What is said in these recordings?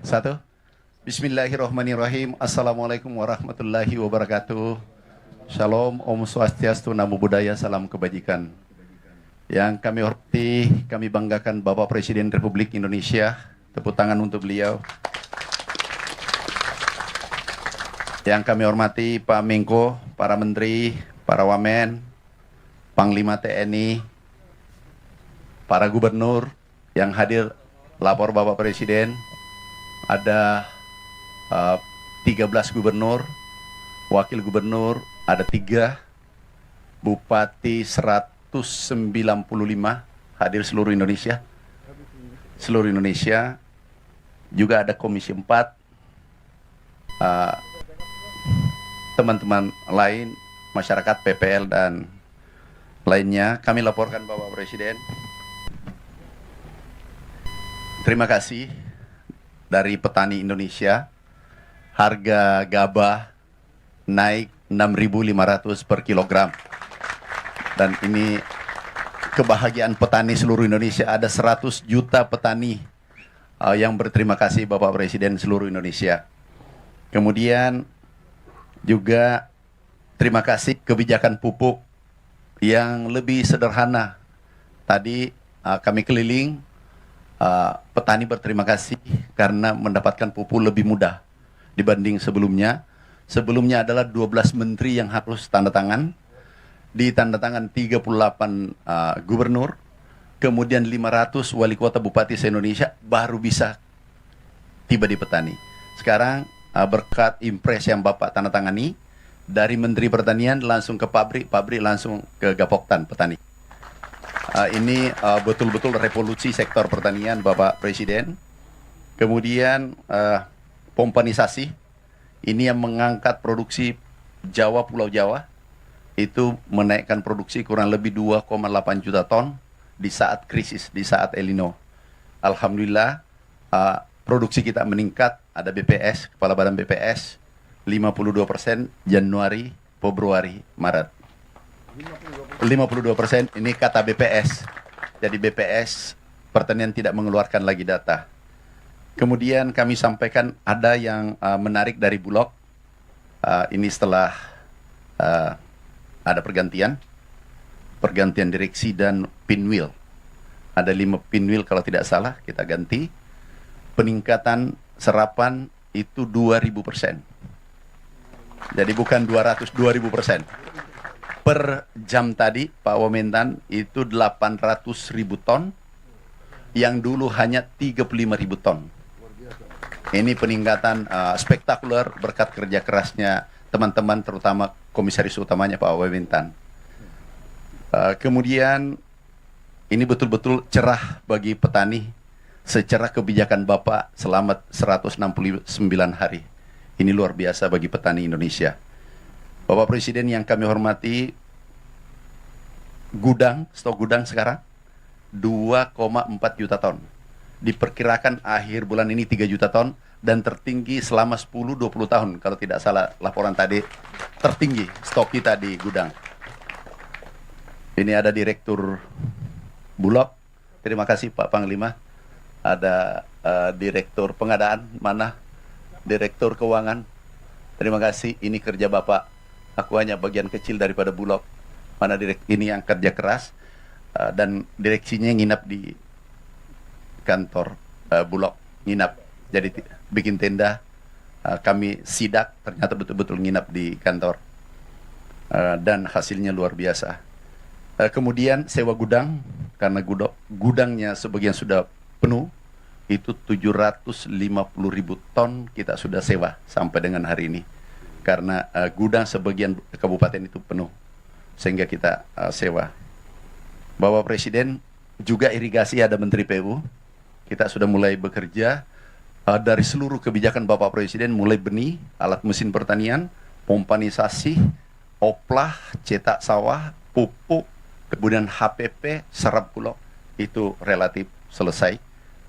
Satu. Bismillahirrahmanirrahim. Assalamualaikum warahmatullahi wabarakatuh. Shalom, Om Swastiastu, Namo Buddhaya, salam kebajikan. Yang kami hormati, kami banggakan Bapak Presiden Republik Indonesia. Tepuk tangan untuk beliau. Yang kami hormati Pak Menko, para Menteri, para Wamen, Panglima TNI, para Gubernur yang hadir lapor Bapak Presiden. Ada 13 gubernur, wakil gubernur, ada 3, bupati 195 hadir seluruh Indonesia. Seluruh Indonesia, juga ada Komisi 4, teman-teman lain, masyarakat, PPL, dan lainnya. Kami laporkan Bapak Presiden. Terima kasih dari petani Indonesia. Harga gabah naik 6.500 per kilogram. Dan ini kebahagiaan petani seluruh Indonesia. Ada 100 juta petani yang berterima kasih Bapak Presiden seluruh Indonesia. Kemudian juga terima kasih kebijakan pupuk yang lebih sederhana. Tadi kami keliling, petani berterima kasih karena mendapatkan pupuk lebih mudah dibanding sebelumnya. Sebelumnya adalah 12 menteri yang harus tanda tangan, ditandatangan 38 gubernur, kemudian 500 wali kota bupati se-Indonesia baru bisa tiba di petani. Sekarang berkat impres yang Bapak tanda tangani, dari Menteri Pertanian langsung ke pabrik, pabrik langsung ke Gapoktan petani. Ini betul-betul revolusi sektor pertanian Bapak Presiden. Kemudian pompanisasi, ini yang mengangkat produksi Jawa, Pulau Jawa, itu menaikkan produksi kurang lebih 2,8 juta ton di saat krisis, di saat El Nino. Alhamdulillah, produksi kita meningkat. Ada BPS, Kepala Badan BPS, 52% Januari, Februari, Maret. 52% ini kata BPS. Jadi BPS Pertanian tidak mengeluarkan lagi data. Kemudian kami sampaikan ada yang menarik dari Bulog. Ini setelah ada pergantian direksi dan pinwheel. Ada 5 pinwheel kalau tidak salah kita ganti. Peningkatan serapan itu 2000%. Jadi bukan 200, 2000%. Per jam tadi Pak Wamentan itu 800.000 ton, yang dulu hanya 35.000 ton. Ini peningkatan spektakuler berkat kerja kerasnya teman-teman, terutama komisaris utamanya Pak Wamentan. Kemudian ini betul-betul cerah bagi petani secara kebijakan Bapak selama 169 hari. Ini luar biasa bagi petani Indonesia. Bapak Presiden yang kami hormati, stok gudang sekarang 2,4 juta ton. Diperkirakan akhir bulan ini 3 juta ton, dan tertinggi selama 10-20 tahun. Kalau tidak salah laporan tadi, tertinggi stok kita di gudang. Ini ada Direktur Bulog. Terima kasih Pak Panglima. Ada Direktur Pengadaan, mana? Direktur Keuangan. Terima kasih, ini kerja Bapak. Aku hanya bagian kecil daripada Bulog. Mana ini yang kerja keras, dan direksinya nginap di kantor Bulog, nginap. Jadi bikin tenda, kami sidak, ternyata betul-betul nginap di kantor. Dan hasilnya luar biasa. Kemudian sewa gudang, karena gudangnya sebagian sudah penuh, itu 750.000 ton kita sudah sewa sampai dengan hari ini. Karena gudang sebagian kabupaten itu penuh, sehingga kita sewa. Bapak Presiden, juga irigasi ada Menteri PU. Kita sudah mulai bekerja dari seluruh kebijakan Bapak Presiden, mulai benih, alat mesin pertanian, pompanisasi, oplah, cetak sawah, pupuk, kemudian HPP, serap bulog, itu relatif selesai.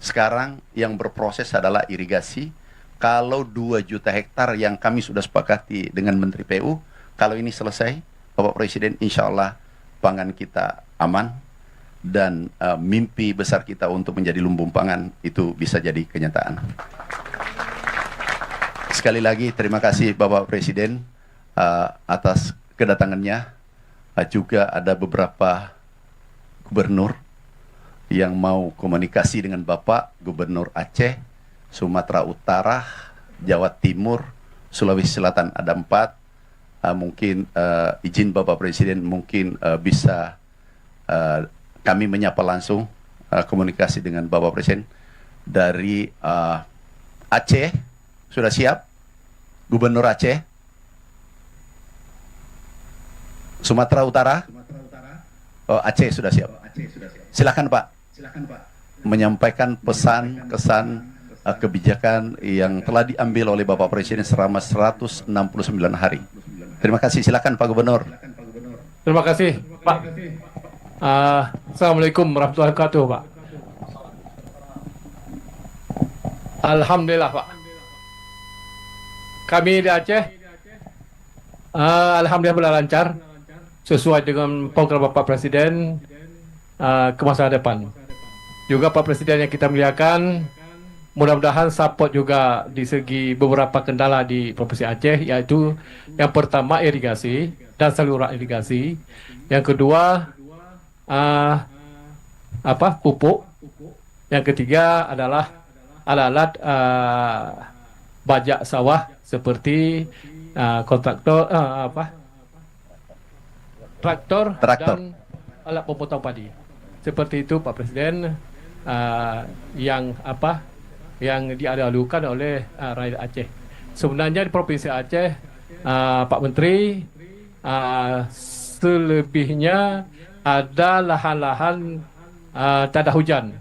Sekarang yang berproses adalah irigasi. Kalau 2 juta hektar yang kami sudah sepakati dengan Menteri PU, kalau ini selesai, Bapak Presiden, insya Allah pangan kita aman, dan mimpi besar kita untuk menjadi lumbung pangan itu bisa jadi kenyataan. Sekali lagi terima kasih Bapak Presiden atas kedatangannya. Juga ada beberapa gubernur yang mau komunikasi dengan Bapak, Gubernur Aceh, Sumatera Utara, Jawa Timur, Sulawesi Selatan ada 4. Mungkin izin Bapak Presiden mungkin bisa kami menyapa langsung komunikasi dengan Bapak Presiden dari Aceh. Sudah siap? Gubernur Aceh? Sumatera Utara? Oh, Aceh sudah siap. Silakan Pak. Menyampaikan pesan, kesan, kebijakan yang telah diambil oleh Bapak Presiden selama 169 hari. Terima kasih. Silakan Pak Gubernur. Terima kasih Pak. Assalamualaikum warahmatullahi wabarakatuh Pak. Alhamdulillah Pak. Kami di Aceh alhamdulillah berjalan lancar sesuai dengan program Bapak Presiden ke masa depan. Juga Pak Presiden yang kita muliakan, mudah-mudahan support juga di segi beberapa kendala di Provinsi Aceh, yaitu yang pertama irigasi dan saluran irigasi, yang kedua pupuk, yang ketiga adalah alat-alat bajak sawah seperti kontraktor traktor dan alat pemotong padi. Seperti itu Pak Presiden, yang diadalukan oleh rakyat Aceh. Sebenarnya di Provinsi Aceh, Pak Menteri, selebihnya ada lahan-lahan tak ada hujan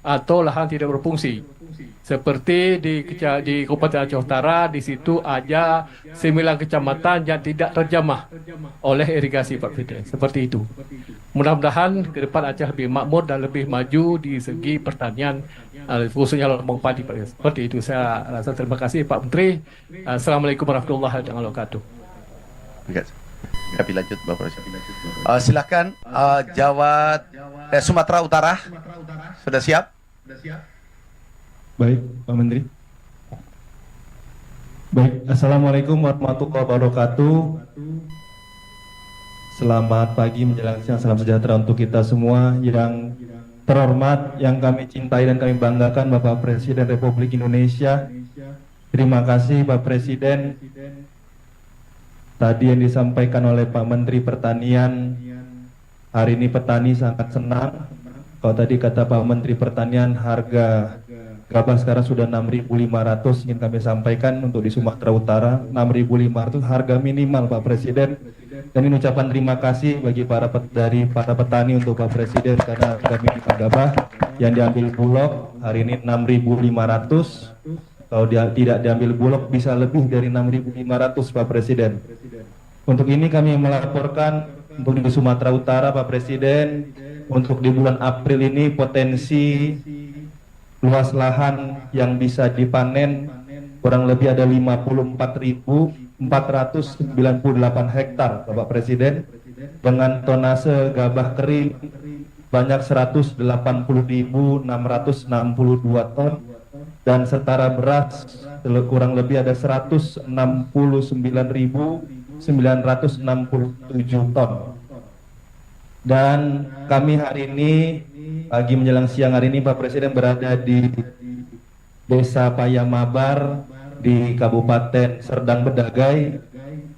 atau lahan tidak berfungsi. Seperti di Kabupaten Aceh Utara, di situ ada 9 kecamatan yang tidak terjamah oleh irigasi Pak Presiden. Seperti itu. Mudah-mudahan ke depan Aceh lebih makmur dan lebih maju di segi pertanian, khususnya lombang padi Pak Presiden. Seperti itu. Saya rasa terima kasih Pak Menteri. Assalamualaikum warahmatullahi wabarakatuh. Kami lanjut Bapak Presiden. Silakan Sumatera Utara. Sudah siap? Baik, Pak Menteri. Baik, Assalamualaikum warahmatullahi wabarakatuh. Selamat pagi menjelang siang, salam sejahtera untuk kita semua. Yang terhormat, yang kami cintai dan kami banggakan, Bapak Presiden Republik Indonesia. Terima kasih Pak Presiden. Tadi yang disampaikan oleh Pak Menteri Pertanian, hari ini petani sangat senang. Kalau tadi kata Pak Menteri Pertanian, harga gabah sekarang sudah 6.500, ingin kami sampaikan untuk di Sumatera Utara 6.500 harga minimal Pak Presiden. Dan ini ucapan terima kasih bagi para petani untuk Pak Presiden, karena harga minimal gabah yang diambil Bulog hari ini 6.500. Kalau tidak diambil Bulog bisa lebih dari 6.500 Pak Presiden. Untuk ini kami melaporkan untuk di Sumatera Utara Pak Presiden, untuk di bulan April ini potensi luas lahan yang bisa dipanen kurang lebih ada 54.498 hektar Bapak Presiden, dengan tonase gabah kering banyak 180.662 ton, dan setara beras kurang lebih ada 169.967 ton. Dan kami hari ini pagi menjelang siang hari ini Pak Presiden berada di Desa Payamabar di Kabupaten Serdang Bedagai,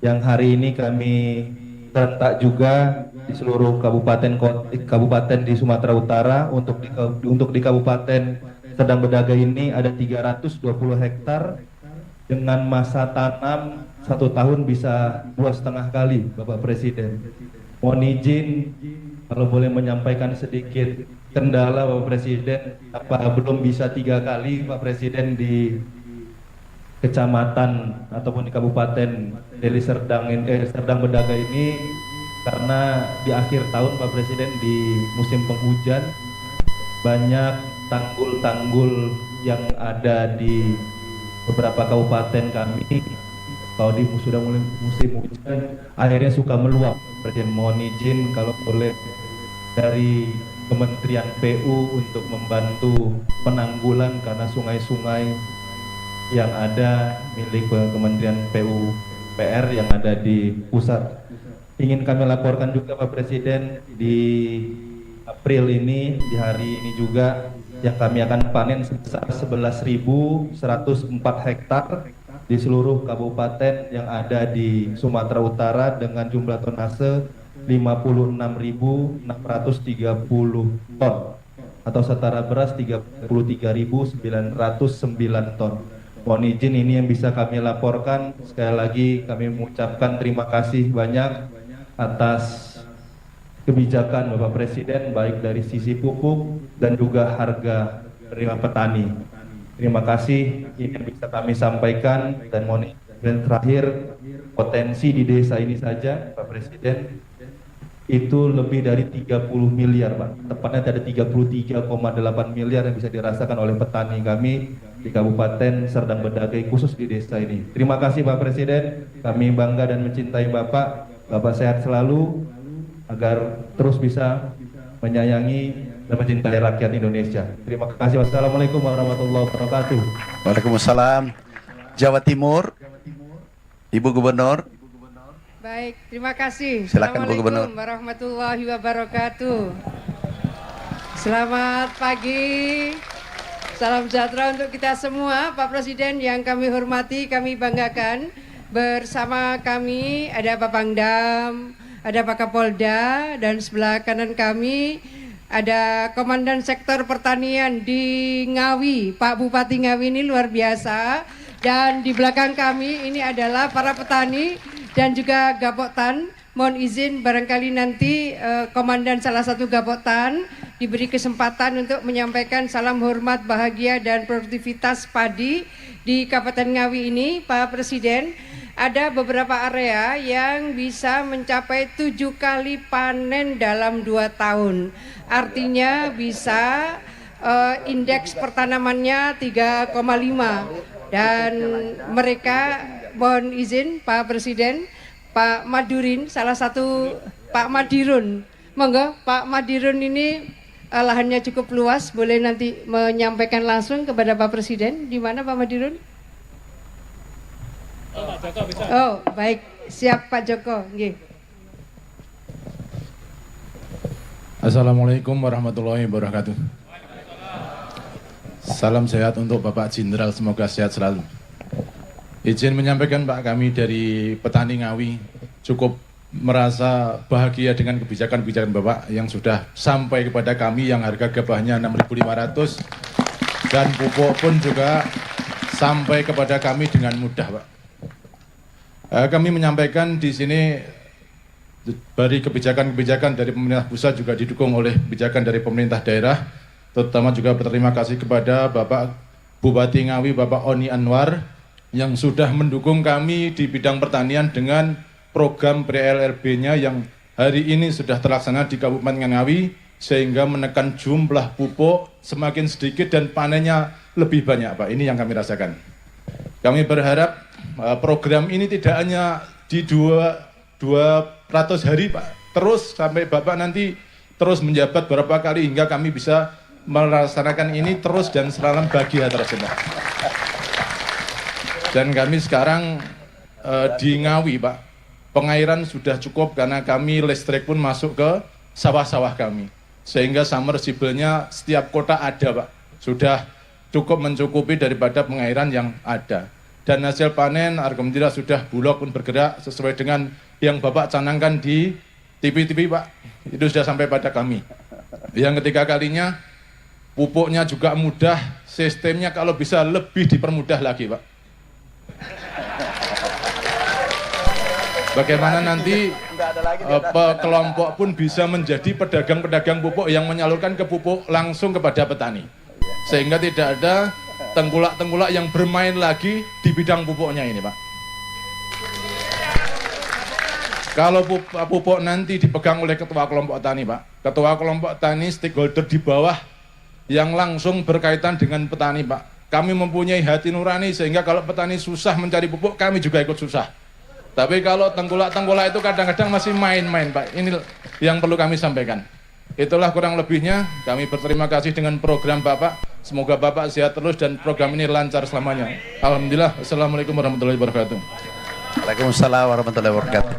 yang hari ini kami serentak juga di seluruh kabupaten di Sumatera Utara. Untuk di Kabupaten Serdang Bedagai ini ada 320 hektar dengan masa tanam 1 tahun bisa 2,5 kali Bapak Presiden. Mohon izin kalau boleh menyampaikan sedikit kendala Bapak Presiden, apa belum bisa 3 kali Pak Presiden di kecamatan ataupun di Kabupaten Deli Serdang Bedagai ini, karena di akhir tahun Pak Presiden di musim penghujan banyak tanggul-tanggul yang ada di beberapa kabupaten kami, kalau sudah mulai musim hujan akhirnya suka meluap. Presiden mohon izin kalau boleh dari Kementerian PU untuk membantu penanggulan, karena sungai-sungai yang ada milik Kementerian PUPR yang ada di pusat. Ingin kami laporkan juga Pak Presiden, di April ini, di hari ini juga yang kami akan panen sebesar 11.104 hektar di seluruh kabupaten yang ada di Sumatera Utara dengan jumlah tonase 56.630 ton atau setara beras 33.909 ton. Mohon izin ini yang bisa kami laporkan. Sekali lagi kami mengucapkan terima kasih banyak atas kebijakan Bapak Presiden baik dari sisi pupuk dan juga harga penerima petani. Terima kasih, ini yang bisa kami sampaikan. Dan terakhir, potensi di desa ini saja Pak Presiden itu lebih dari 30 miliar Pak. Tepatnya ada 33,8 miliar yang bisa dirasakan oleh petani kami di Kabupaten Serdang Bedagai, khusus di desa ini. Terima kasih Pak Presiden, kami bangga dan mencintai Bapak. Bapak sehat selalu agar terus bisa menyayangi dan mencintai rakyat Indonesia. Terima kasih. Wassalamualaikum warahmatullahi wabarakatuh. Waalaikumsalam. Jawa Timur, Ibu Gubernur. Baik, terima kasih. Silakan Bu Gubernur. Assalamualaikum warahmatullahi wabarakatuh. Selamat pagi. Salam sejahtera untuk kita semua. Pak Presiden yang kami hormati, kami banggakan. Bersama kami ada Pak Pangdam, ada Pak Kapolda, dan sebelah kanan kami ada Komandan Sektor Pertanian di Ngawi, Pak Bupati Ngawi ini luar biasa. Dan di belakang kami ini adalah para petani dan juga Gapoktan. Mohon izin barangkali nanti Komandan salah satu Gapoktan diberi kesempatan untuk menyampaikan salam hormat, bahagia dan produktivitas padi di Kabupaten Ngawi ini. Pak Presiden, ada beberapa area yang bisa mencapai 7 kali panen dalam 2 tahun. Artinya bisa indeks pertanamannya 3,5. Dan mereka, mohon izin Pak Presiden, Pak Madirin, salah satu Pak Madirun. Monggo Pak Madirun ini lahannya cukup luas, boleh nanti menyampaikan langsung kepada Pak Presiden. Di mana Pak Madirun? Oh, baik. Siap Pak Joko. Nggih. Assalamualaikum warahmatullahi wabarakatuh. Salam sehat untuk Bapak Jenderal, semoga sehat selalu. Izin menyampaikan Pak, kami dari petani Ngawi cukup merasa bahagia dengan kebijakan-kebijakan Bapak yang sudah sampai kepada kami, yang harga gabahnya 6.500 dan pupuk pun juga sampai kepada kami dengan mudah Pak. Kami menyampaikan di sini dari kebijakan-kebijakan dari pemerintah pusat juga didukung oleh kebijakan dari pemerintah daerah, terutama juga berterima kasih kepada Bapak Bupati Ngawi, Bapak Oni Anwar, yang sudah mendukung kami di bidang pertanian dengan program PLRB-nya yang hari ini sudah terlaksana di Kabupaten Ngawi, sehingga menekan jumlah pupuk semakin sedikit dan panennya lebih banyak Pak. Ini yang kami rasakan. Kami berharap program ini tidak hanya di 200 hari Pak, terus sampai Bapak nanti terus menjabat berapa kali hingga kami bisa melaksanakan ini terus dan selalu bahagia terus Pak. Dan kami sekarang di Ngawi Pak, pengairan sudah cukup karena kami listrik pun masuk ke sawah-sawah kami, sehingga submersible-nya setiap kota ada Pak, sudah cukup mencukupi daripada pengairan yang ada. Dan hasil panen Alhamdulillah sudah Bulog pun bergerak sesuai dengan yang Bapak canangkan di TV-TV Pak, itu sudah sampai pada kami. Yang ketiga kalinya pupuknya juga mudah, sistemnya kalau bisa lebih dipermudah lagi Pak. Bagaimana nanti kelompok pun bisa menjadi pedagang-pedagang pupuk yang menyalurkan ke pupuk langsung kepada petani, sehingga tidak ada tengkulak-tengkulak yang bermain lagi di bidang pupuknya ini Pak. Kalau pupuk nanti dipegang oleh ketua kelompok tani Pak, ketua kelompok tani stakeholder di bawah yang langsung berkaitan dengan petani Pak, kami mempunyai hati nurani sehingga kalau petani susah mencari pupuk, kami juga ikut susah. Tapi kalau tengkulak-tengkulak itu kadang-kadang masih main-main Pak, ini yang perlu kami sampaikan. Itulah kurang lebihnya, kami berterima kasih dengan program Bapak. Semoga Bapak sehat terus dan program ini lancar selamanya. Alhamdulillah. Assalamualaikum warahmatullahi wabarakatuh. Waalaikumsalam warahmatullahi wabarakatuh.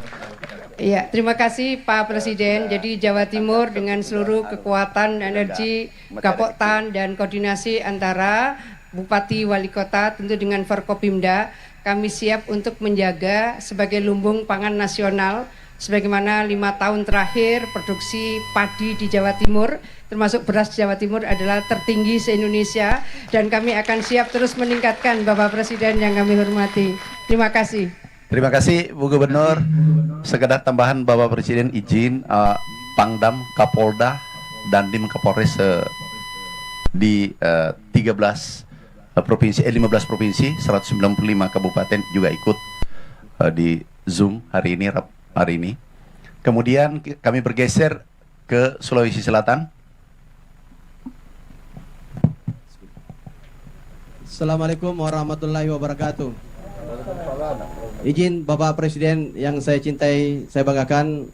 Iya, terima kasih Pak Presiden. Jadi Jawa Timur dengan seluruh kekuatan, energi, Gapoktan dan koordinasi antara Bupati, Wali Kota, tentu dengan Forkopimda, kami siap untuk menjaga sebagai lumbung pangan nasional, sebagaimana 5 tahun terakhir produksi padi di Jawa Timur, termasuk beras Jawa Timur adalah tertinggi se-Indonesia, dan kami akan siap terus meningkatkan, Bapak Presiden yang kami hormati. Terima kasih. Terima kasih Bu Gubernur. Sekedar tambahan Bapak Presiden izin Pangdam, Kapolda, dan Dim Kapolres di 15 provinsi, 195 kabupaten juga ikut di Zoom hari ini. Kemudian kami bergeser ke Sulawesi Selatan. Assalamualaikum warahmatullahi wabarakatuh. Izin Bapak Presiden yang saya cintai, saya banggakan.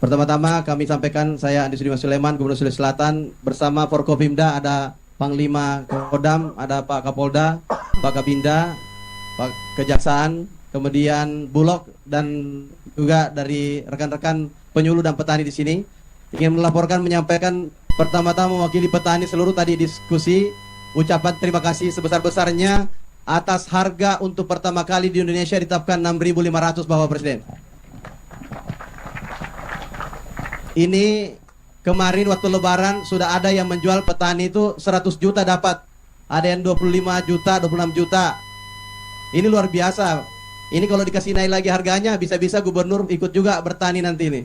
Pertama-tama kami sampaikan, saya Andi Sudirman Sulaiman, Gubernur Sulawesi Selatan, bersama Forkopimda ada Panglima Kodam, ada Pak Kapolda, Pak Kabinda, Pak Kejaksaan, kemudian Bulog, dan juga dari rekan-rekan penyuluh dan petani di sini. Ingin melaporkan, menyampaikan pertama-tama mewakili petani seluruh tadi diskusi, ucapan terima kasih sebesar-besarnya atas harga untuk pertama kali di Indonesia ditetapkan 6.500 Bapak Presiden. Ini kemarin waktu Lebaran sudah ada yang menjual petani itu 100 juta dapat. Ada yang 25 juta, 26 juta. Ini luar biasa. Ini kalau dikasih naik lagi harganya, bisa-bisa gubernur ikut juga bertani nanti ini.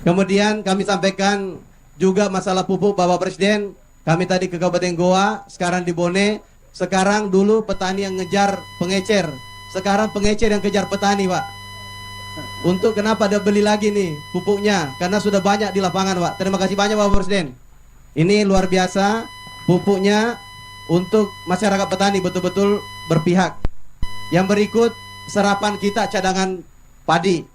Kemudian kami sampaikan juga masalah pupuk Bapak Presiden. Kami tadi ke Kabupaten Goa, sekarang di Bone. Sekarang dulu petani yang ngejar pengecer, sekarang pengecer yang kejar petani, Pak. Untuk kenapa dia beli lagi nih pupuknya? Karena sudah banyak di lapangan, Pak. Terima kasih banyak Bapak Presiden. Ini luar biasa, pupuknya untuk masyarakat petani betul-betul berpihak. Yang berikut, serapan kita cadangan padi,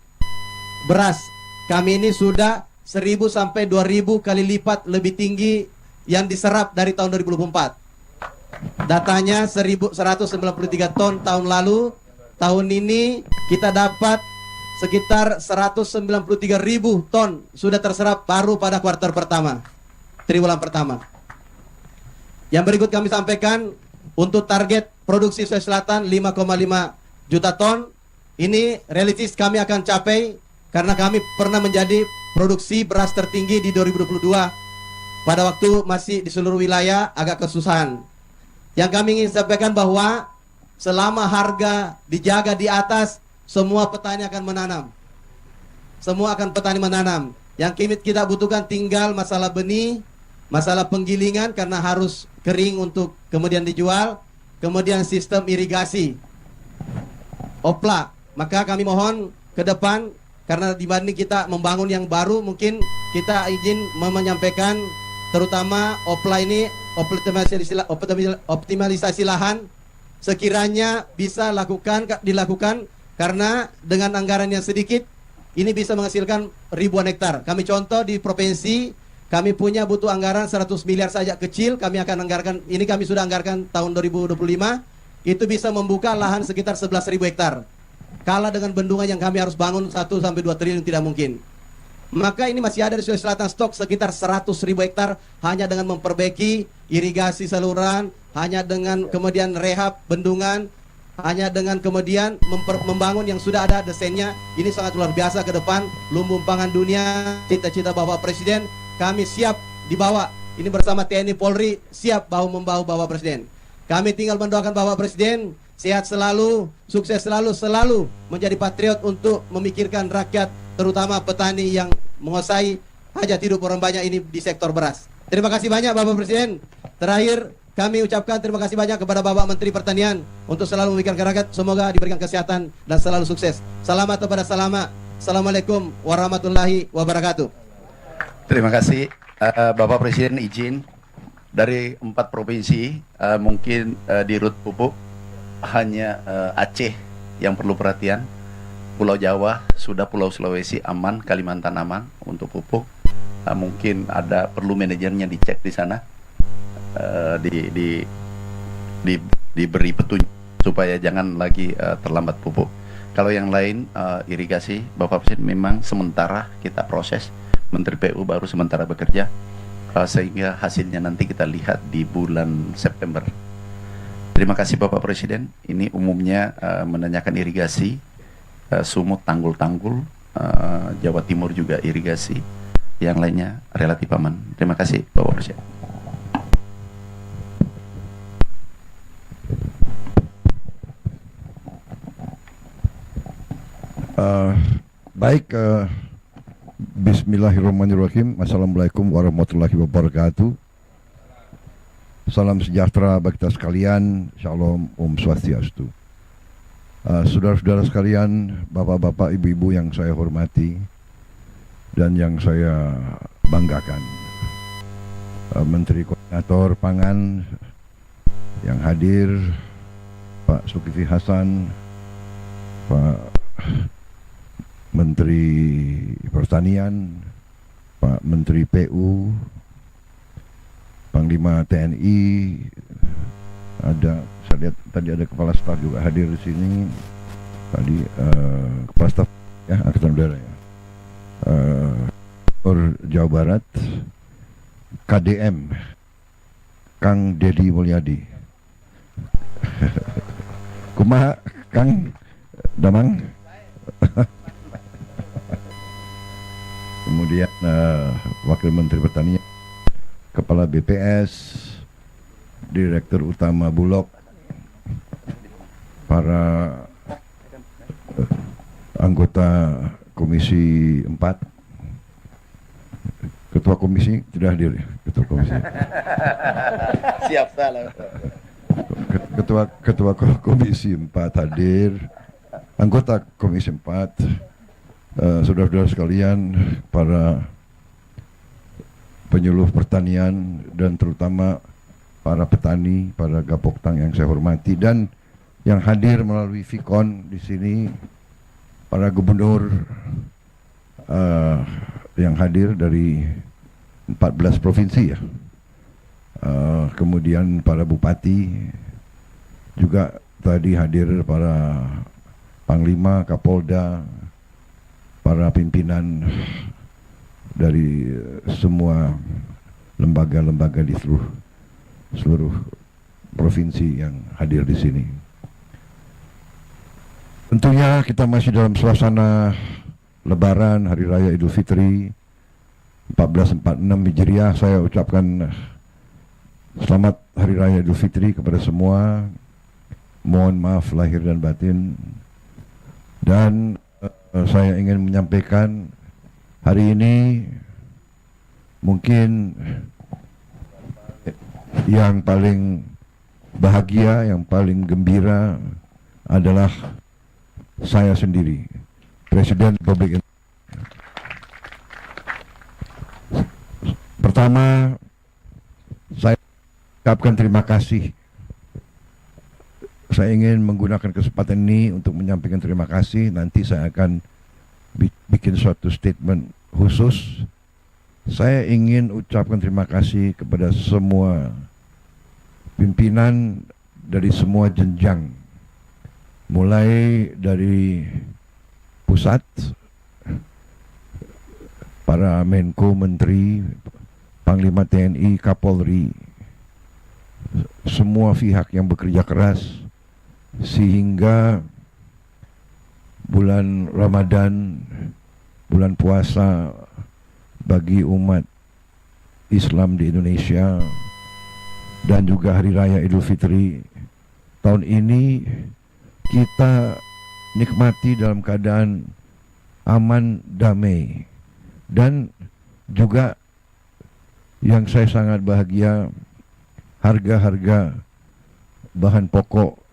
beras. Kami ini sudah 1.000 sampai 2.000 kali lipat lebih tinggi yang diserap dari tahun 2024. Datanya 1.193 ton tahun lalu. Tahun ini kita dapat sekitar 193.000 ton sudah terserap baru pada kuartal pertama, triwulan pertama. Yang berikut kami sampaikan untuk target produksi Sulawesi Selatan 5,5 juta ton. Ini realistis kami akan capai karena kami pernah menjadi produksi beras tertinggi di 2022. Pada waktu masih di seluruh wilayah agak kesusahan. Yang kami ingin sampaikan bahwa selama harga dijaga di atas, semua petani akan menanam. Semua akan petani menanam. Yang kita butuhkan tinggal masalah benih, masalah penggilingan karena harus kering untuk kemudian dijual, kemudian sistem irigasi, opla. Maka kami mohon ke depan, karena dibanding kita membangun yang baru, mungkin kita izin menyampaikan terutama opla ini, optimalisasi lahan sekiranya bisa dilakukan karena dengan anggaran yang sedikit ini bisa menghasilkan ribuan hektar. Kami contoh di provinsi kami punya butuh anggaran 100 miliar saja kecil, kami akan anggarkan, ini kami sudah anggarkan tahun 2025, itu bisa membuka lahan sekitar 11.000 hektar. Kalah dengan bendungan yang kami harus bangun 1 sampai 2 triliun tidak mungkin. Maka ini masih ada di Sulawesi Selatan stok sekitar 100.000 hektar hanya dengan memperbaiki irigasi saluran, hanya dengan kemudian rehab bendungan, hanya dengan kemudian membangun yang sudah ada desainnya. Ini sangat luar biasa ke depan, lumbung pangan dunia, cita-cita Bapak Presiden, kami siap dibawa. Ini bersama TNI Polri siap bahu-membahu Bapak Presiden. Kami tinggal mendoakan Bapak Presiden sehat selalu, sukses selalu menjadi patriot untuk memikirkan rakyat, terutama petani yang menguasai hajat hidup orang banyak ini di sektor beras. Terima kasih banyak Bapak Presiden. Terakhir kami ucapkan terima kasih banyak kepada Bapak Menteri Pertanian untuk selalu memikirkan rakyat. Semoga diberikan kesehatan dan selalu sukses. Selamat kepada selamat. Assalamualaikum warahmatullahi wabarakatuh. Terima kasih Bapak Presiden, izin dari 4 provinsi mungkin di rut pupuk hanya Aceh yang perlu perhatian. Pulau Jawa sudah, Pulau Sulawesi aman, Kalimantan aman untuk pupuk. mungkin ada perlu manajernya dicek di sana, diberi petunjuk supaya jangan lagi terlambat pupuk. Kalau yang lain irigasi, Bapak Presiden, memang sementara kita proses, Menteri PU baru sementara bekerja, sehingga hasilnya nanti kita lihat di bulan September. Terima kasih Bapak Presiden. Ini umumnya menanyakan irigasi, Sumut tanggul-tanggul, Jawa Timur juga irigasi, yang lainnya relatif aman. Terima kasih Bapak Presiden. Baik, bismillahirrahmanirrahim. Assalamualaikum warahmatullahi wabarakatuh. Salam sejahtera bagi kita sekalian. Shalom, Om Swastiastu. Saudara-saudara sekalian, bapak-bapak, ibu-ibu yang saya hormati dan yang saya banggakan, Menteri Koordinator Pangan yang hadir, Pak Zulkifli Hasan, Pak Menteri Pertanian, Pak Menteri PU, Panglima TNI, ada, saya lihat tadi ada Kepala Staf juga hadir di sini, tadi Kepala Staf ya Angkatan Udara ya, Jawa Barat, KDM, Kang Dedi Mulyadi, kumaha Kang Damang. Kemudian Wakil Menteri Pertanian, Kepala BPS, Direktur Utama Bulog, para anggota Komisi 4, Ketua Komisi tidak hadir ya, Ketua Komisi. Siap salah. Ketua Komisi 4 hadir, anggota Komisi 4, saudara-saudara sekalian, para penyuluh pertanian dan terutama para petani, para Gapoktang yang saya hormati, dan yang hadir melalui Vicon di sini, para gubernur yang hadir dari 14 provinsi ya, kemudian para bupati juga tadi hadir, para Panglima, Kapolda, para pimpinan dari semua lembaga-lembaga di seluruh provinsi yang hadir di sini. Tentunya kita masih dalam suasana Lebaran, Hari Raya Idul Fitri 1446 Hijriah. Saya ucapkan selamat Hari Raya Idul Fitri kepada semua. Mohon maaf lahir dan batin. Dan saya ingin menyampaikan hari ini mungkin yang paling bahagia, yang paling gembira adalah saya sendiri, Presiden Republik Indonesia. Pertama, saya ucapkan terima kasih. Saya ingin menggunakan kesempatan ini untuk menyampaikan terima kasih. Nanti saya akan bikin suatu statement khusus. Saya ingin ucapkan terima kasih kepada semua pimpinan dari semua jenjang, mulai dari pusat, para Menko, Menteri, Panglima TNI, Kapolri, semua pihak yang bekerja keras sehingga bulan Ramadan, bulan puasa bagi umat Islam di Indonesia, dan juga Hari Raya Idul Fitri tahun ini kita nikmati dalam keadaan aman, damai. Dan juga yang saya sangat bahagia, harga-harga bahan pokok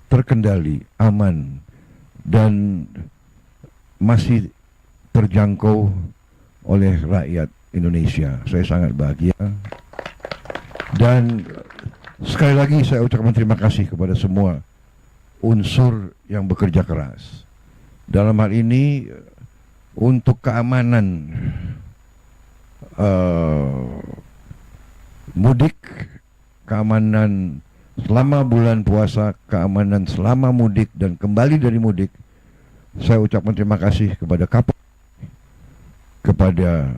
terkendali, aman, dan masih terjangkau oleh rakyat Indonesia. Saya sangat bahagia. Dan sekali lagi saya ucapkan terima kasih kepada semua unsur yang bekerja keras. Dalam hal ini untuk keamanan mudik, keamanan selama bulan puasa, keamanan selama mudik dan kembali dari mudik. Saya ucapkan terima kasih kepada Kapolri, kepada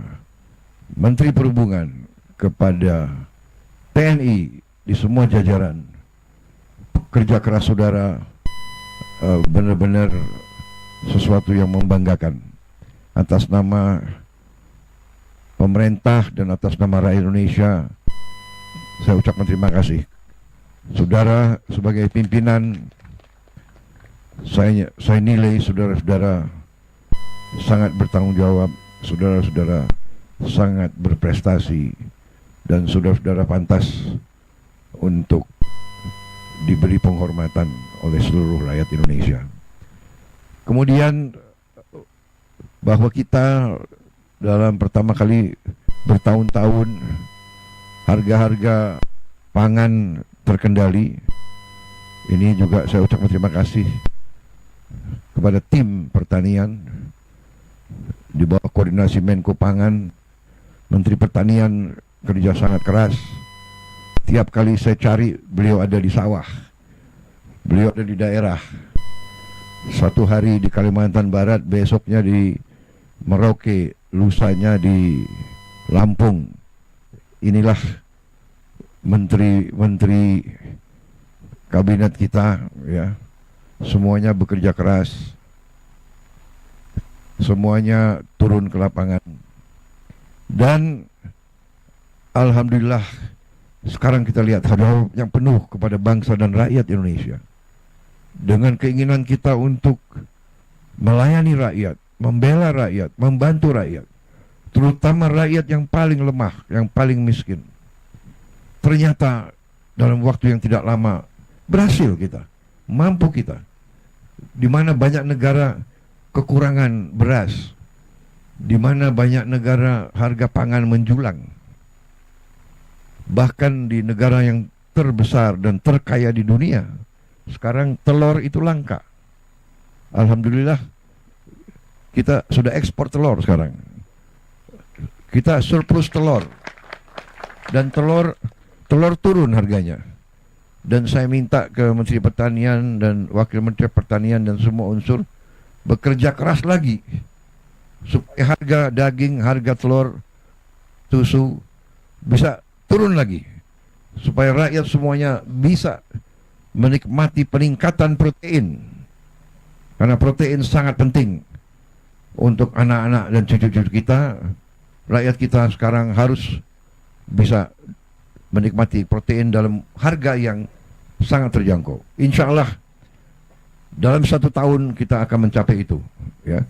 Menteri Perhubungan, kepada TNI di semua jajaran. Kerja keras saudara benar-benar sesuatu yang membanggakan. Atas nama pemerintah dan atas nama rakyat Indonesia, saya ucapkan terima kasih. Saudara sebagai pimpinan, saya nilai saudara-saudara sangat bertanggung jawab, saudara-saudara sangat berprestasi, dan saudara-saudara pantas untuk diberi penghormatan oleh seluruh rakyat Indonesia. Kemudian bahwa kita dalam pertama kali bertahun-tahun harga-harga pangan terkendali. Ini juga saya ucapkan terima kasih kepada tim pertanian di bawah koordinasi Menko Pangan. Menteri Pertanian kerja sangat keras. Tiap kali saya cari, beliau ada di sawah, beliau ada di daerah. Satu hari di Kalimantan Barat, besoknya di Merauke, lusanya di Lampung. Inilah menteri-menteri kabinet kita, ya. Semuanya bekerja keras, semuanya turun ke lapangan, dan alhamdulillah sekarang kita lihat ada yang penuh kepada bangsa dan rakyat Indonesia dengan keinginan kita untuk melayani rakyat, membela rakyat, membantu rakyat, terutama rakyat yang paling lemah, yang paling miskin. Ternyata dalam waktu yang tidak lama berhasil kita, mampu kita. Di mana banyak negara kekurangan beras, di mana banyak negara harga pangan menjulang. Bahkan di negara yang terbesar dan terkaya di dunia, sekarang telur itu langka. Alhamdulillah kita sudah ekspor telur sekarang. Kita surplus telur. Dan telur turun harganya. Dan saya minta ke Menteri Pertanian dan Wakil Menteri Pertanian dan semua unsur bekerja keras lagi supaya harga daging, harga telur, susu bisa turun lagi, supaya rakyat semuanya bisa menikmati peningkatan protein, karena protein sangat penting untuk anak-anak dan cucu-cucu kita. Rakyat kita sekarang harus bisa menikmati protein dalam harga yang sangat terjangkau. Insya Allah dalam 1 tahun kita akan mencapai itu, ya.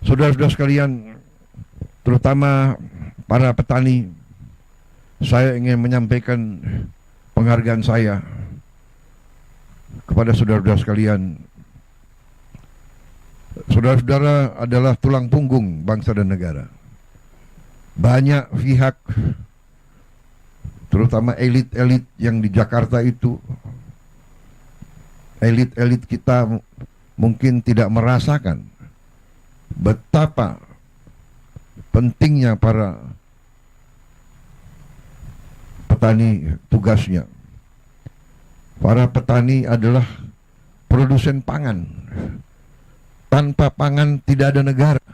Saudara-saudara sekalian, terutama para petani, saya ingin menyampaikan penghargaan saya kepada saudara-saudara sekalian. Saudara-saudara adalah tulang punggung bangsa dan negara. Banyak pihak, terutama elit-elit yang di Jakarta itu, elit-elit kita mungkin tidak merasakan betapa pentingnya para petani tugasnya. Para petani adalah produsen pangan. Tanpa pangan tidak ada negara.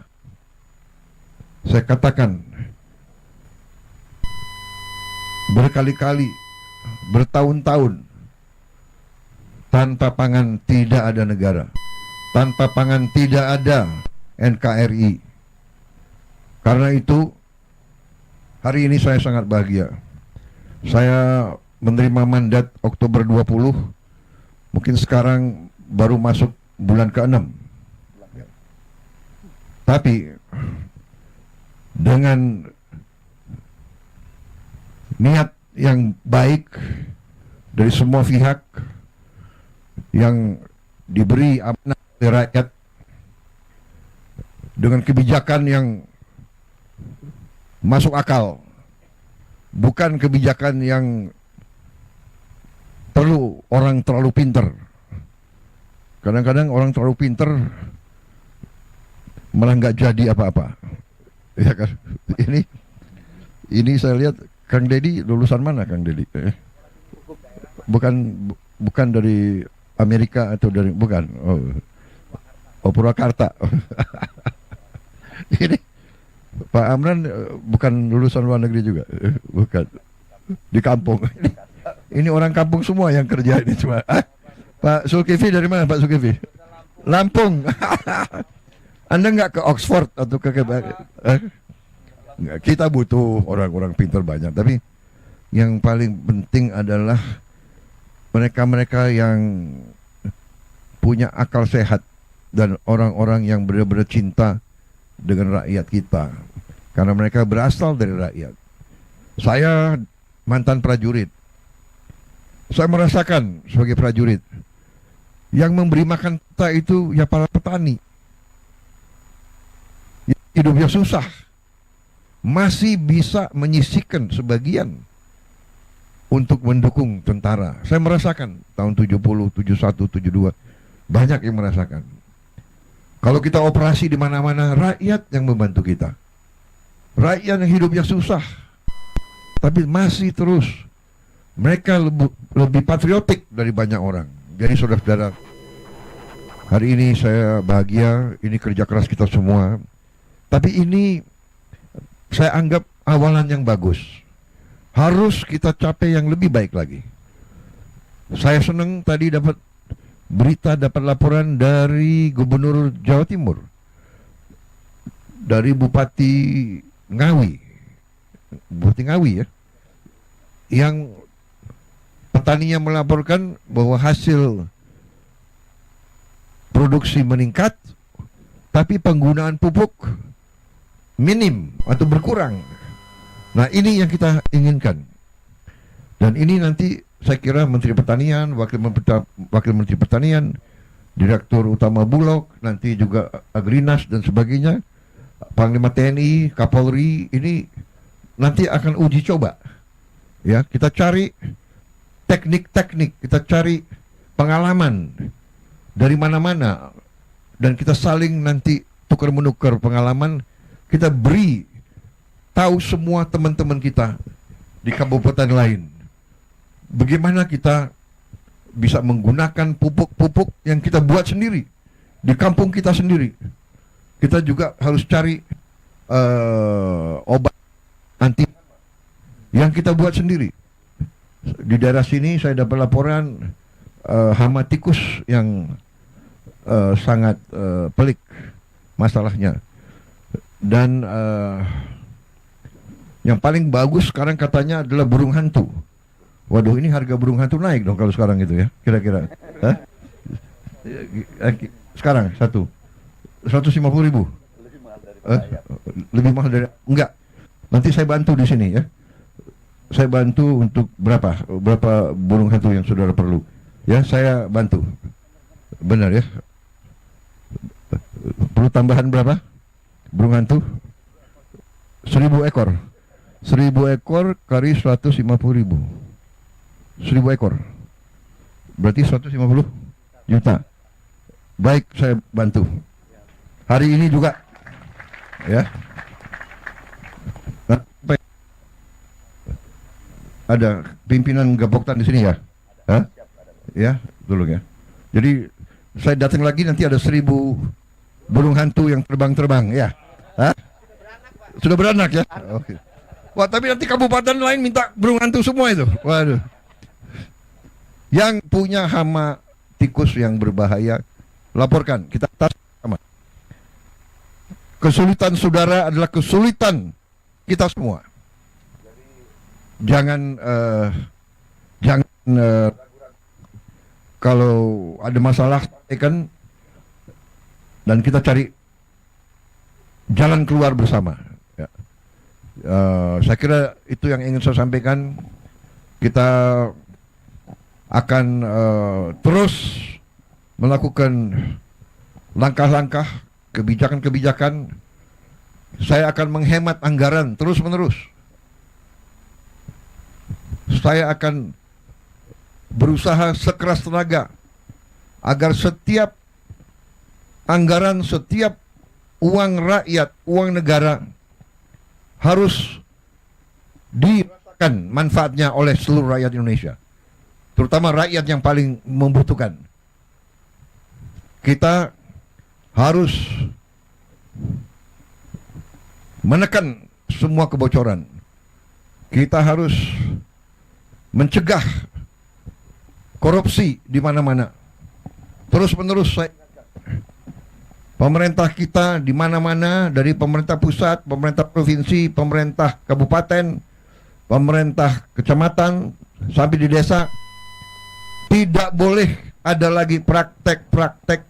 Saya katakan berkali-kali, bertahun-tahun, tanpa pangan tidak ada negara. Tanpa pangan tidak ada NKRI. Karena itu hari ini saya sangat bahagia. Saya menerima mandat Oktober 20, mungkin sekarang baru masuk bulan ke-6. Tapi dengan niat yang baik dari semua pihak yang diberi amanah oleh rakyat, dengan kebijakan yang masuk akal, bukan kebijakan yang orang terlalu pinter. Kadang-kadang orang terlalu pinter malah nggak jadi apa-apa, ya kan? Ini Ini saya lihat Kang Dedi lulusan mana Kang Dedi? Bukan dari Amerika atau dari bukan. Oh Purwakarta. Ini Pak Amran bukan lulusan luar negeri juga, bukan. Di kampung. Ini orang kampung semua yang kerja ini cuma. Pak Zulkifli dari mana Pak Zulkifli? Lampung. Anda nggak ke Oxford atau ke kita butuh orang-orang pintar banyak, tapi yang paling penting adalah mereka-mereka yang punya akal sehat dan orang-orang yang benar-benar cinta dengan rakyat kita, karena mereka berasal dari rakyat. Saya mantan prajurit, saya merasakan sebagai prajurit yang memberi makan kita itu ya para petani. Hidupnya susah, masih bisa menyisihkan sebagian untuk mendukung tentara. Saya merasakan tahun 70, 71, 72 banyak yang merasakan. Kalau kita operasi di mana-mana, rakyat yang membantu kita. Rakyat yang hidupnya susah, tapi masih terus. Mereka lebih patriotik dari banyak orang. Jadi saudara-saudara, hari ini saya bahagia, ini kerja keras kita semua. Tapi ini saya anggap awalan yang bagus. Harus kita capai yang lebih baik lagi. Saya senang tadi dapat berita, dapat laporan dari Gubernur Jawa Timur, dari Bupati Ngawi ya, yang petaninya melaporkan bahwa hasil produksi meningkat, tapi penggunaan pupuk minim atau berkurang. Nah ini yang kita inginkan. Dan ini nanti saya kira Menteri Pertanian, Wakil Menteri Pertanian, Direktur Utama Bulog, nanti juga Agrinas dan sebagainya, Panglima TNI, Kapolri, ini nanti akan uji coba. Ya, kita cari teknik-teknik, kita cari pengalaman dari mana-mana, dan kita saling nanti tukar-menukar pengalaman. Kita beri tahu semua teman-teman kita di kabupaten lain bagaimana kita bisa menggunakan pupuk-pupuk yang kita buat sendiri di kampung kita sendiri. Kita juga harus cari obat anti yang kita buat sendiri. Di daerah sini saya dapat laporan hama tikus yang sangat pelik masalahnya. Dan yang paling bagus sekarang katanya adalah burung hantu. Waduh, ini harga burung hantu naik dong kalau sekarang itu ya, kira-kira. Sekarang 150.000. Lebih mahal dari enggak. Nanti saya bantu di sini ya. Saya bantu untuk berapa burung hantu yang saudara perlu. Ya, saya bantu. Benar ya. Perlu tambahan berapa? Burung hantu 1.000 ekor. 1.000 ekor kali 150.000. 1.000 ekor. Berarti 150 juta. Baik, saya bantu. Hari ini juga. Ya. Ada pimpinan Gapoktan di sini ya? Hah? Ya, tolong ya. Jadi saya datang lagi nanti ada 1.000 burung hantu yang terbang-terbang ya. Hah? Sudah beranak ya? Oke. Wah, tapi nanti kabupaten lain minta burung hantu semua itu. Waduh. Yang punya hama tikus yang berbahaya, laporkan. Kita tas sama. Kesulitan saudara adalah kesulitan kita semua. Jangan kalau ada masalah kan, dan kita cari jalan keluar bersama. Ya. Saya kira itu yang ingin saya sampaikan. Kita akan terus melakukan langkah-langkah, kebijakan-kebijakan. Saya akan menghemat anggaran terus-menerus. Saya akan berusaha sekeras tenaga agar setiap anggaran, setiap uang rakyat, uang negara harus dirasakan manfaatnya oleh seluruh rakyat Indonesia, terutama rakyat yang paling membutuhkan. Kita harus menekan semua kebocoran. Kita harus mencegah korupsi di mana-mana. Terus-menerus saya ingatkan, pemerintah kita di mana-mana, dari pemerintah pusat, pemerintah provinsi, pemerintah kabupaten, pemerintah kecamatan, sampai di desa, tidak boleh ada lagi praktek-praktek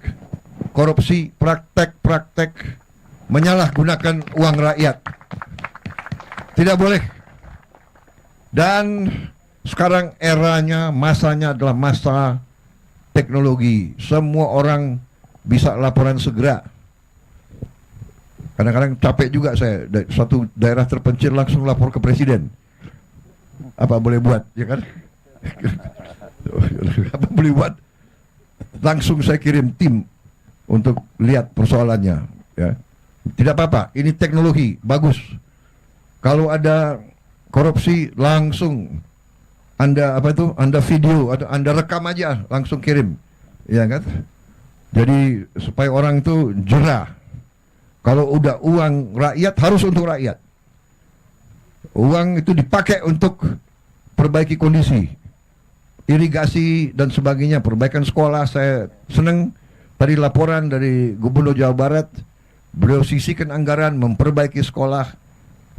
korupsi, praktek-praktek menyalahgunakan uang rakyat. Tidak boleh. Dan sekarang eranya, masanya adalah masa teknologi. Semua orang bisa laporan segera. Kadang-kadang capek juga saya, suatu daerah terpencil langsung lapor ke presiden. Apa boleh buat, ya kan? Apa boleh buat? Langsung saya kirim tim untuk lihat persoalannya, ya. Tidak apa-apa, ini teknologi bagus. Kalau ada korupsi langsung Anda video atau Anda rekam aja, langsung kirim, ya kan? Jadi supaya orang itu jerah. Kalau udah uang rakyat harus untuk rakyat. Uang itu dipakai untuk perbaiki kondisi, irigasi dan sebagainya, perbaikan sekolah. Saya senang tadi laporan dari Gubernur Jawa Barat, beliau sisihkan anggaran memperbaiki sekolah,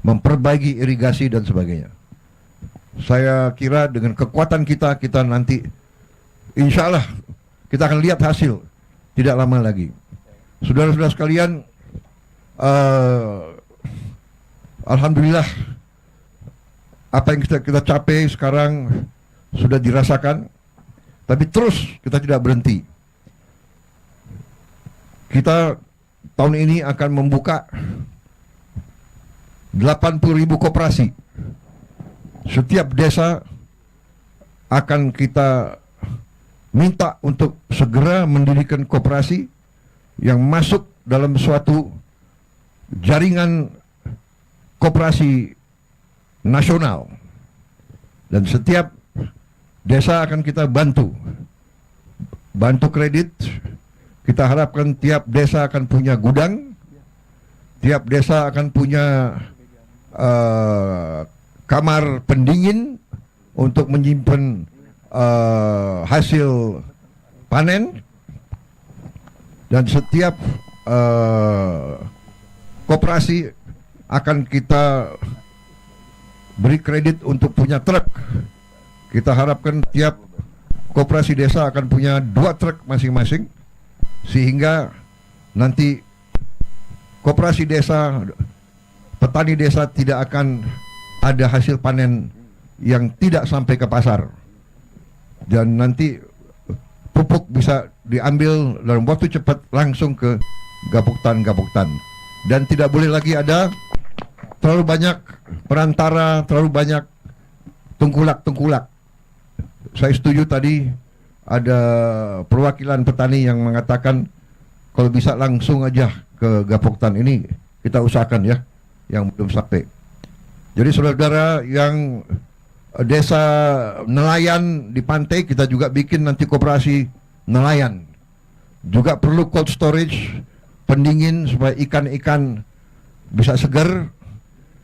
memperbaiki irigasi dan sebagainya. Saya kira dengan kekuatan kita nanti insya Allah kita akan lihat hasil tidak lama lagi. Saudara-saudara sekalian, alhamdulillah apa yang kita capai sekarang sudah dirasakan, tapi terus kita tidak berhenti. Kita tahun ini akan membuka 80.000 koperasi. Setiap desa akan kita minta untuk segera mendirikan koperasi yang masuk dalam suatu jaringan koperasi nasional. Dan setiap desa akan kita bantu kredit. Kita harapkan tiap desa akan punya gudang, tiap desa akan punya kamar pendingin untuk menyimpan hasil panen, dan setiap koperasi akan kita beri kredit untuk punya truk. Kita harapkan tiap koperasi desa akan punya 2 truk masing-masing, sehingga nanti koperasi desa, petani desa tidak akan ada hasil panen yang tidak sampai ke pasar. Dan nanti pupuk bisa diambil dalam waktu cepat langsung ke gapuktan. Dan tidak boleh lagi ada terlalu banyak perantara, terlalu banyak tengkulak. Saya setuju tadi ada perwakilan petani yang mengatakan kalau bisa langsung aja ke gapuktan. Ini kita usahakan ya, yang belum sampai. Jadi saudara-saudara yang desa nelayan di pantai, kita juga bikin nanti koperasi nelayan. Juga perlu cold storage, pendingin supaya ikan-ikan bisa segar.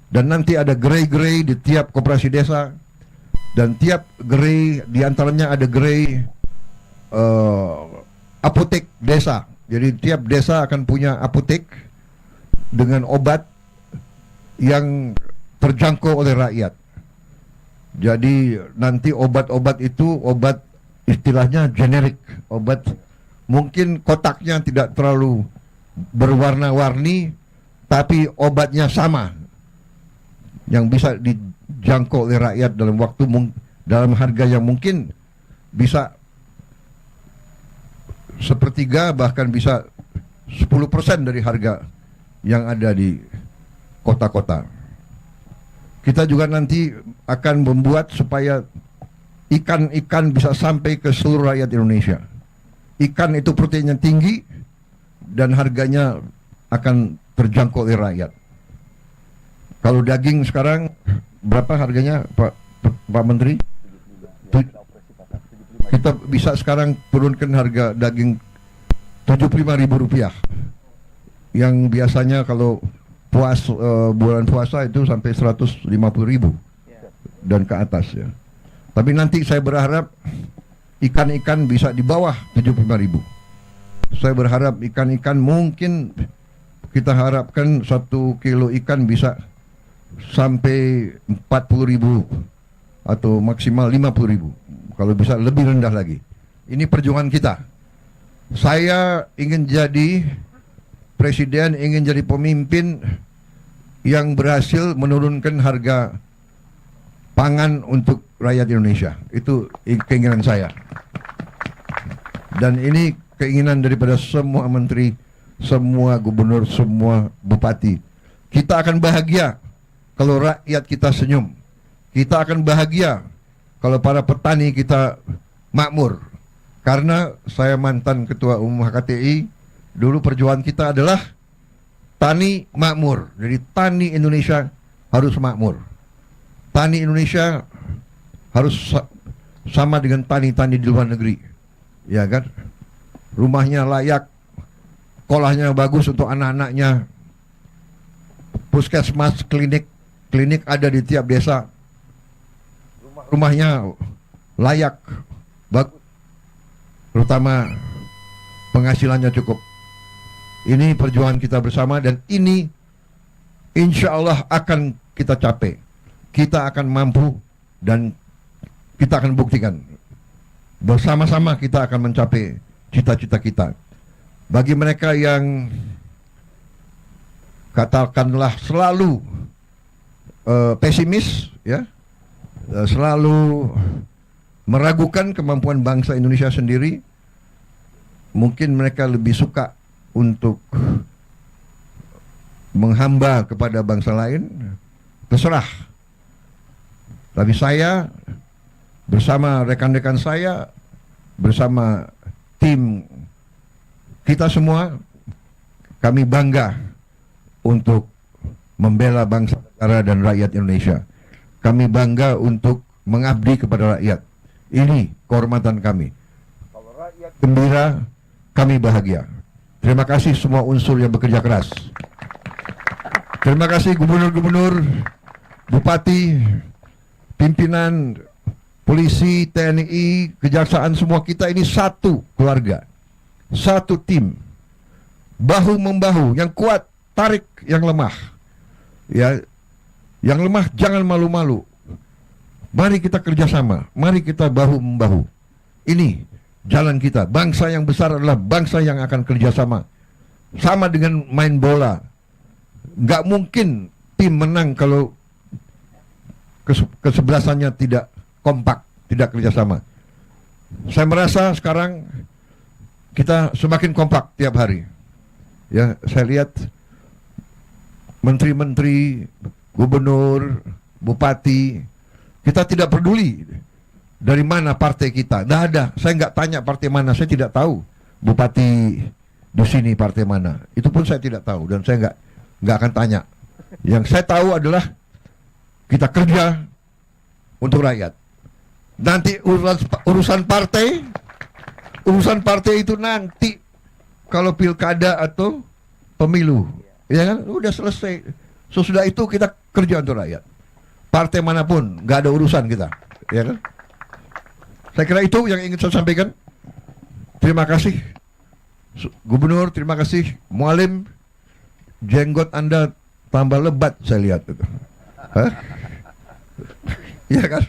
Dan nanti ada gerai-gerai di tiap koperasi desa. Dan tiap gerai, diantaranya ada gerai apotek desa. Jadi tiap desa akan punya apotek dengan obat yang terjangkau oleh rakyat. Jadi nanti obat-obat itu obat istilahnya generik, obat mungkin kotaknya tidak terlalu berwarna-warni, tapi obatnya sama, yang bisa dijangkau oleh rakyat dalam waktu dalam harga yang mungkin bisa sepertiga, bahkan bisa 10% dari harga yang ada di kota-kota. Kita juga nanti akan membuat supaya ikan-ikan bisa sampai ke seluruh rakyat Indonesia. Ikan itu proteinnya tinggi dan harganya akan terjangkau oleh rakyat. Kalau daging sekarang berapa harganya, Pak Menteri? Kita bisa sekarang turunkan harga daging Rp75.000. Yang biasanya kalau bulan puasa itu sampai 150.000 dan ke atas ya. Tapi nanti saya berharap ikan-ikan bisa di bawah 75.000. Saya berharap ikan-ikan mungkin kita harapkan 1 kilo ikan bisa sampai 40.000 atau maksimal 50.000. Kalau bisa lebih rendah lagi. Ini perjuangan kita. Saya ingin jadi presiden, ingin jadi pemimpin yang berhasil menurunkan harga pangan untuk rakyat Indonesia. Itu keinginan saya. Dan ini keinginan daripada semua menteri, semua gubernur, semua bupati. Kita akan bahagia kalau rakyat kita senyum. Kita akan bahagia kalau para petani kita makmur. Karena saya mantan ketua umum HKTI, dulu perjuangan kita adalah tani makmur. Jadi tani Indonesia harus makmur. Tani Indonesia harus sama dengan tani-tani di luar negeri. Ya kan? Rumahnya layak, sekolahnya bagus untuk anak-anaknya, puskesmas, klinik ada di tiap desa, rumahnya layak, bagus, terutama penghasilannya cukup. Ini perjuangan kita bersama dan ini insya Allah akan kita capai. Kita akan mampu dan kita akan buktikan. Bersama-sama kita akan mencapai cita-cita kita. Bagi mereka yang katakanlah selalu pesimis, ya, selalu meragukan kemampuan bangsa Indonesia sendiri, mungkin mereka lebih suka untuk menghamba kepada bangsa lain, terserah. Tapi saya bersama rekan-rekan saya, bersama tim kita semua, kami bangga untuk membela bangsa, negara, dan rakyat Indonesia. Kami bangga untuk mengabdi kepada rakyat. Ini kehormatan kami. Kalau rakyat gembira, kami bahagia. Terima kasih semua unsur yang bekerja keras. Terima kasih gubernur-gubernur, bupati, pimpinan, polisi, TNI, kejaksaan, semua kita ini satu keluarga, satu tim, bahu-membahu, yang kuat tarik yang lemah, ya, yang lemah jangan malu-malu. Mari kita kerjasama, mari kita bahu-membahu. Ini jalan kita. Bangsa yang besar adalah bangsa yang akan kerjasama. Sama dengan main bola, nggak mungkin tim menang kalau kesebelasannya tidak kompak, tidak kerjasama. Saya merasa sekarang kita semakin kompak tiap hari. Ya, saya lihat menteri-menteri, gubernur, bupati, kita tidak peduli dari mana partai kita. Dah ada, saya nggak tanya partai mana, saya tidak tahu bupati di sini partai mana. Itu pun saya tidak tahu dan saya nggak akan tanya. Yang saya tahu adalah kita kerja untuk rakyat. Nanti urusan partai itu nanti kalau pilkada atau pemilu, ya kan, udah selesai. Sesudah itu kita kerja untuk rakyat. Partai manapun nggak ada urusan kita, ya kan? Saya kira itu yang ingin saya sampaikan. Terima kasih Gubernur, terima kasih Mualim. Jenggot Anda tambah lebat saya lihat itu. Hah? Iya kan?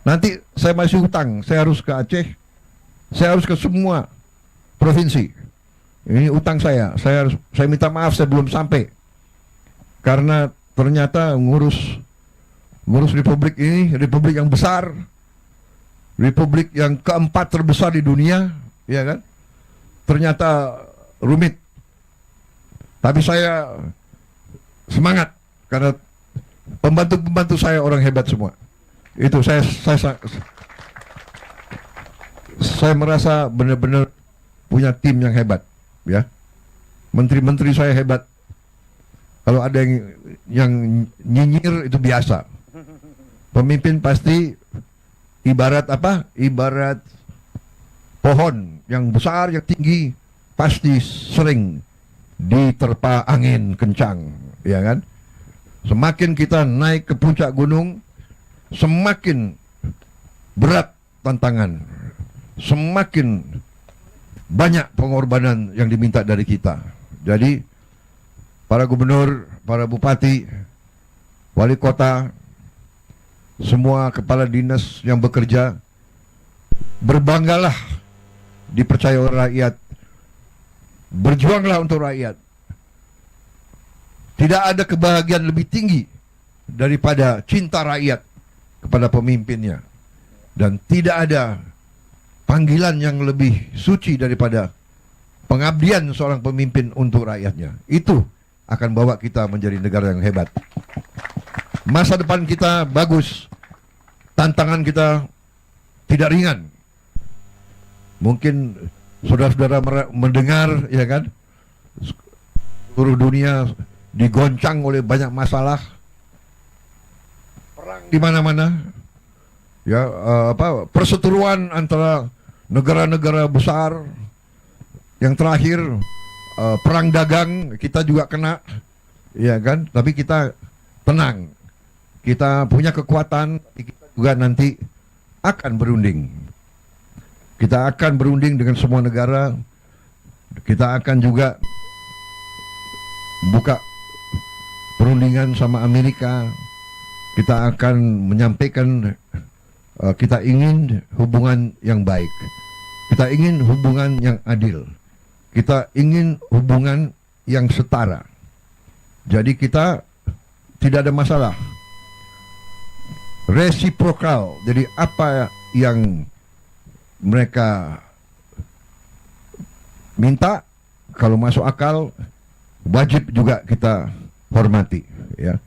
Nanti saya masih hutang, saya harus ke Aceh, saya harus ke semua provinsi. Ini utang saya minta maaf saya belum sampai. Karena ternyata ngurus republik ini, republik yang besar, republik yang keempat terbesar di dunia, ya kan? Ternyata rumit. Tapi saya semangat karena pembantu-pembantu saya orang hebat semua. Itu saya merasa benar-benar punya tim yang hebat, ya. Menteri-menteri saya hebat. Kalau ada yang nyinyir itu biasa. Pemimpin pasti ibarat apa? Ibarat pohon yang besar, yang tinggi, pasti sering diterpa angin kencang, ya kan? Semakin kita naik ke puncak gunung, semakin berat tantangan, semakin banyak pengorbanan yang diminta dari kita. Jadi para gubernur, para bupati, wali kota, semua kepala dinas yang bekerja, berbanggalah dipercaya oleh rakyat, berjuanglah untuk rakyat. Tidak ada kebahagiaan lebih tinggi daripada cinta rakyat kepada pemimpinnya. Dan tidak ada panggilan yang lebih suci daripada pengabdian seorang pemimpin untuk rakyatnya. Itu akan bawa kita menjadi negara yang hebat. Masa depan kita bagus. Tantangan kita tidak ringan. Mungkin saudara-saudara mendengar, ya kan, seluruh dunia digoncang oleh banyak masalah, perang di mana-mana, ya, perseteruan antara negara-negara besar. Yang terakhir perang dagang kita juga kena, ya kan, tapi kita tenang, kita punya kekuatan, kita juga nanti akan berunding. Kita akan berunding dengan semua negara. Kita akan juga buka perundingan sama Amerika. Kita akan menyampaikan kita ingin hubungan yang baik. Kita ingin hubungan yang adil. Kita ingin hubungan yang setara. Jadi kita tidak ada masalah. Resiprokal. Jadi apa yang mereka minta, kalau masuk akal, wajib juga kita hormati, ya.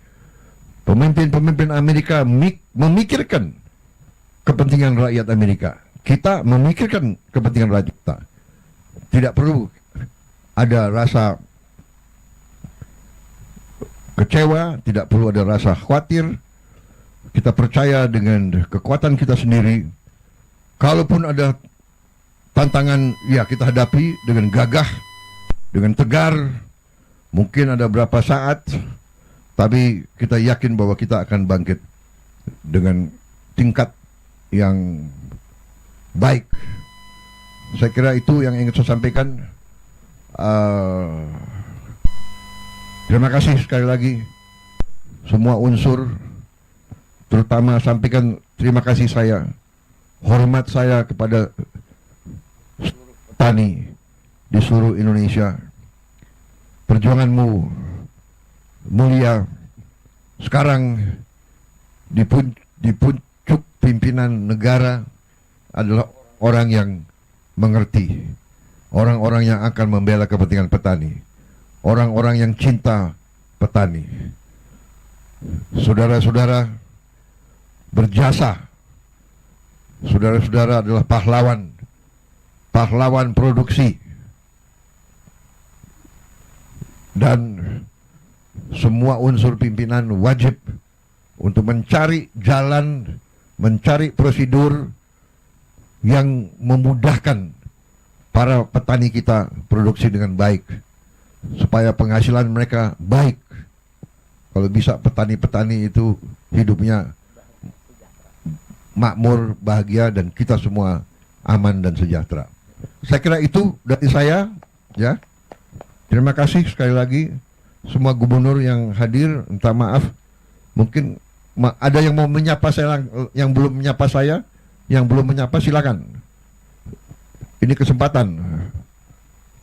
Pemimpin-pemimpin Amerika memikirkan kepentingan rakyat Amerika. Kita memikirkan kepentingan rakyat kita. Tidak perlu ada rasa kecewa, tidak perlu ada rasa khawatir. Kita percaya dengan kekuatan kita sendiri. Kalaupun ada tantangan, ya kita hadapi dengan gagah, dengan tegar. Mungkin ada berapa saat, tapi kita yakin bahwa kita akan bangkit dengan tingkat yang baik. Saya kira itu yang ingin saya sampaikan. Terima kasih sekali lagi semua unsur, terutama sampaikan terima kasih saya, hormat saya kepada seluruh petani di seluruh Indonesia. Perjuanganmu mulia. Sekarang di pucuk pimpinan negara adalah orang yang mengerti, orang-orang yang akan membela kepentingan petani, orang-orang yang cinta petani. Saudara-saudara berjasa. Saudara-saudara adalah pahlawan, pahlawan produksi. Dan semua unsur pimpinan wajib untuk mencari jalan, mencari prosedur yang memudahkan para petani kita produksi dengan baik, supaya penghasilan mereka baik. Kalau bisa petani-petani itu hidupnya makmur, bahagia, dan kita semua aman dan sejahtera. Saya kira itu dari saya, ya. Terima kasih sekali lagi semua gubernur yang hadir. Minta maaf, mungkin ada yang mau menyapa saya, yang belum menyapa saya, yang belum menyapa silakan. Ini kesempatan.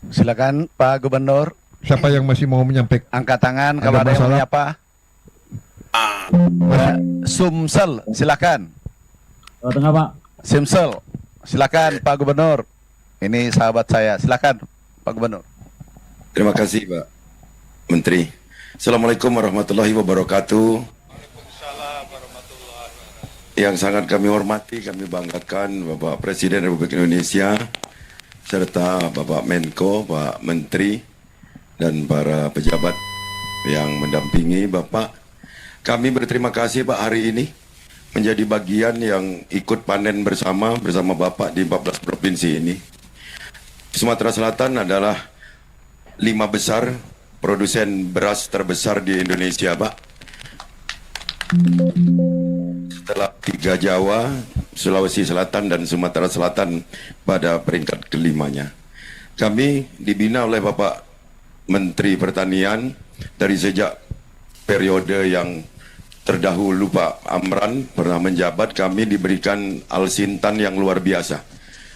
Silakan Pak Gubernur. Siapa yang masih mau menyampaikan? Angkat tangan kalau ada yang menyapa. Sumsel, silakan. Tengah Pak. Simsel, silakan Pak Gubernur. Ini sahabat saya, silakan Pak Gubernur. Terima kasih Pak Menteri. Assalamualaikum warahmatullahi wabarakatuh. Yang sangat kami hormati, kami banggakan Bapak Presiden Republik Indonesia, serta Bapak Menko, Pak Menteri, dan para pejabat yang mendampingi Bapak. Kami berterima kasih Pak hari ini menjadi bagian yang ikut panen bersama Bapak di 14 provinsi ini. Sumatera Selatan adalah 5 besar produsen beras terbesar di Indonesia, Pak. Setelah 3 Jawa, Sulawesi Selatan, dan Sumatera Selatan pada peringkat kelimanya. Kami dibina oleh Bapak Menteri Pertanian dari sejak periode yang terdahulu Pak Amran pernah menjabat, kami diberikan alsintan yang luar biasa.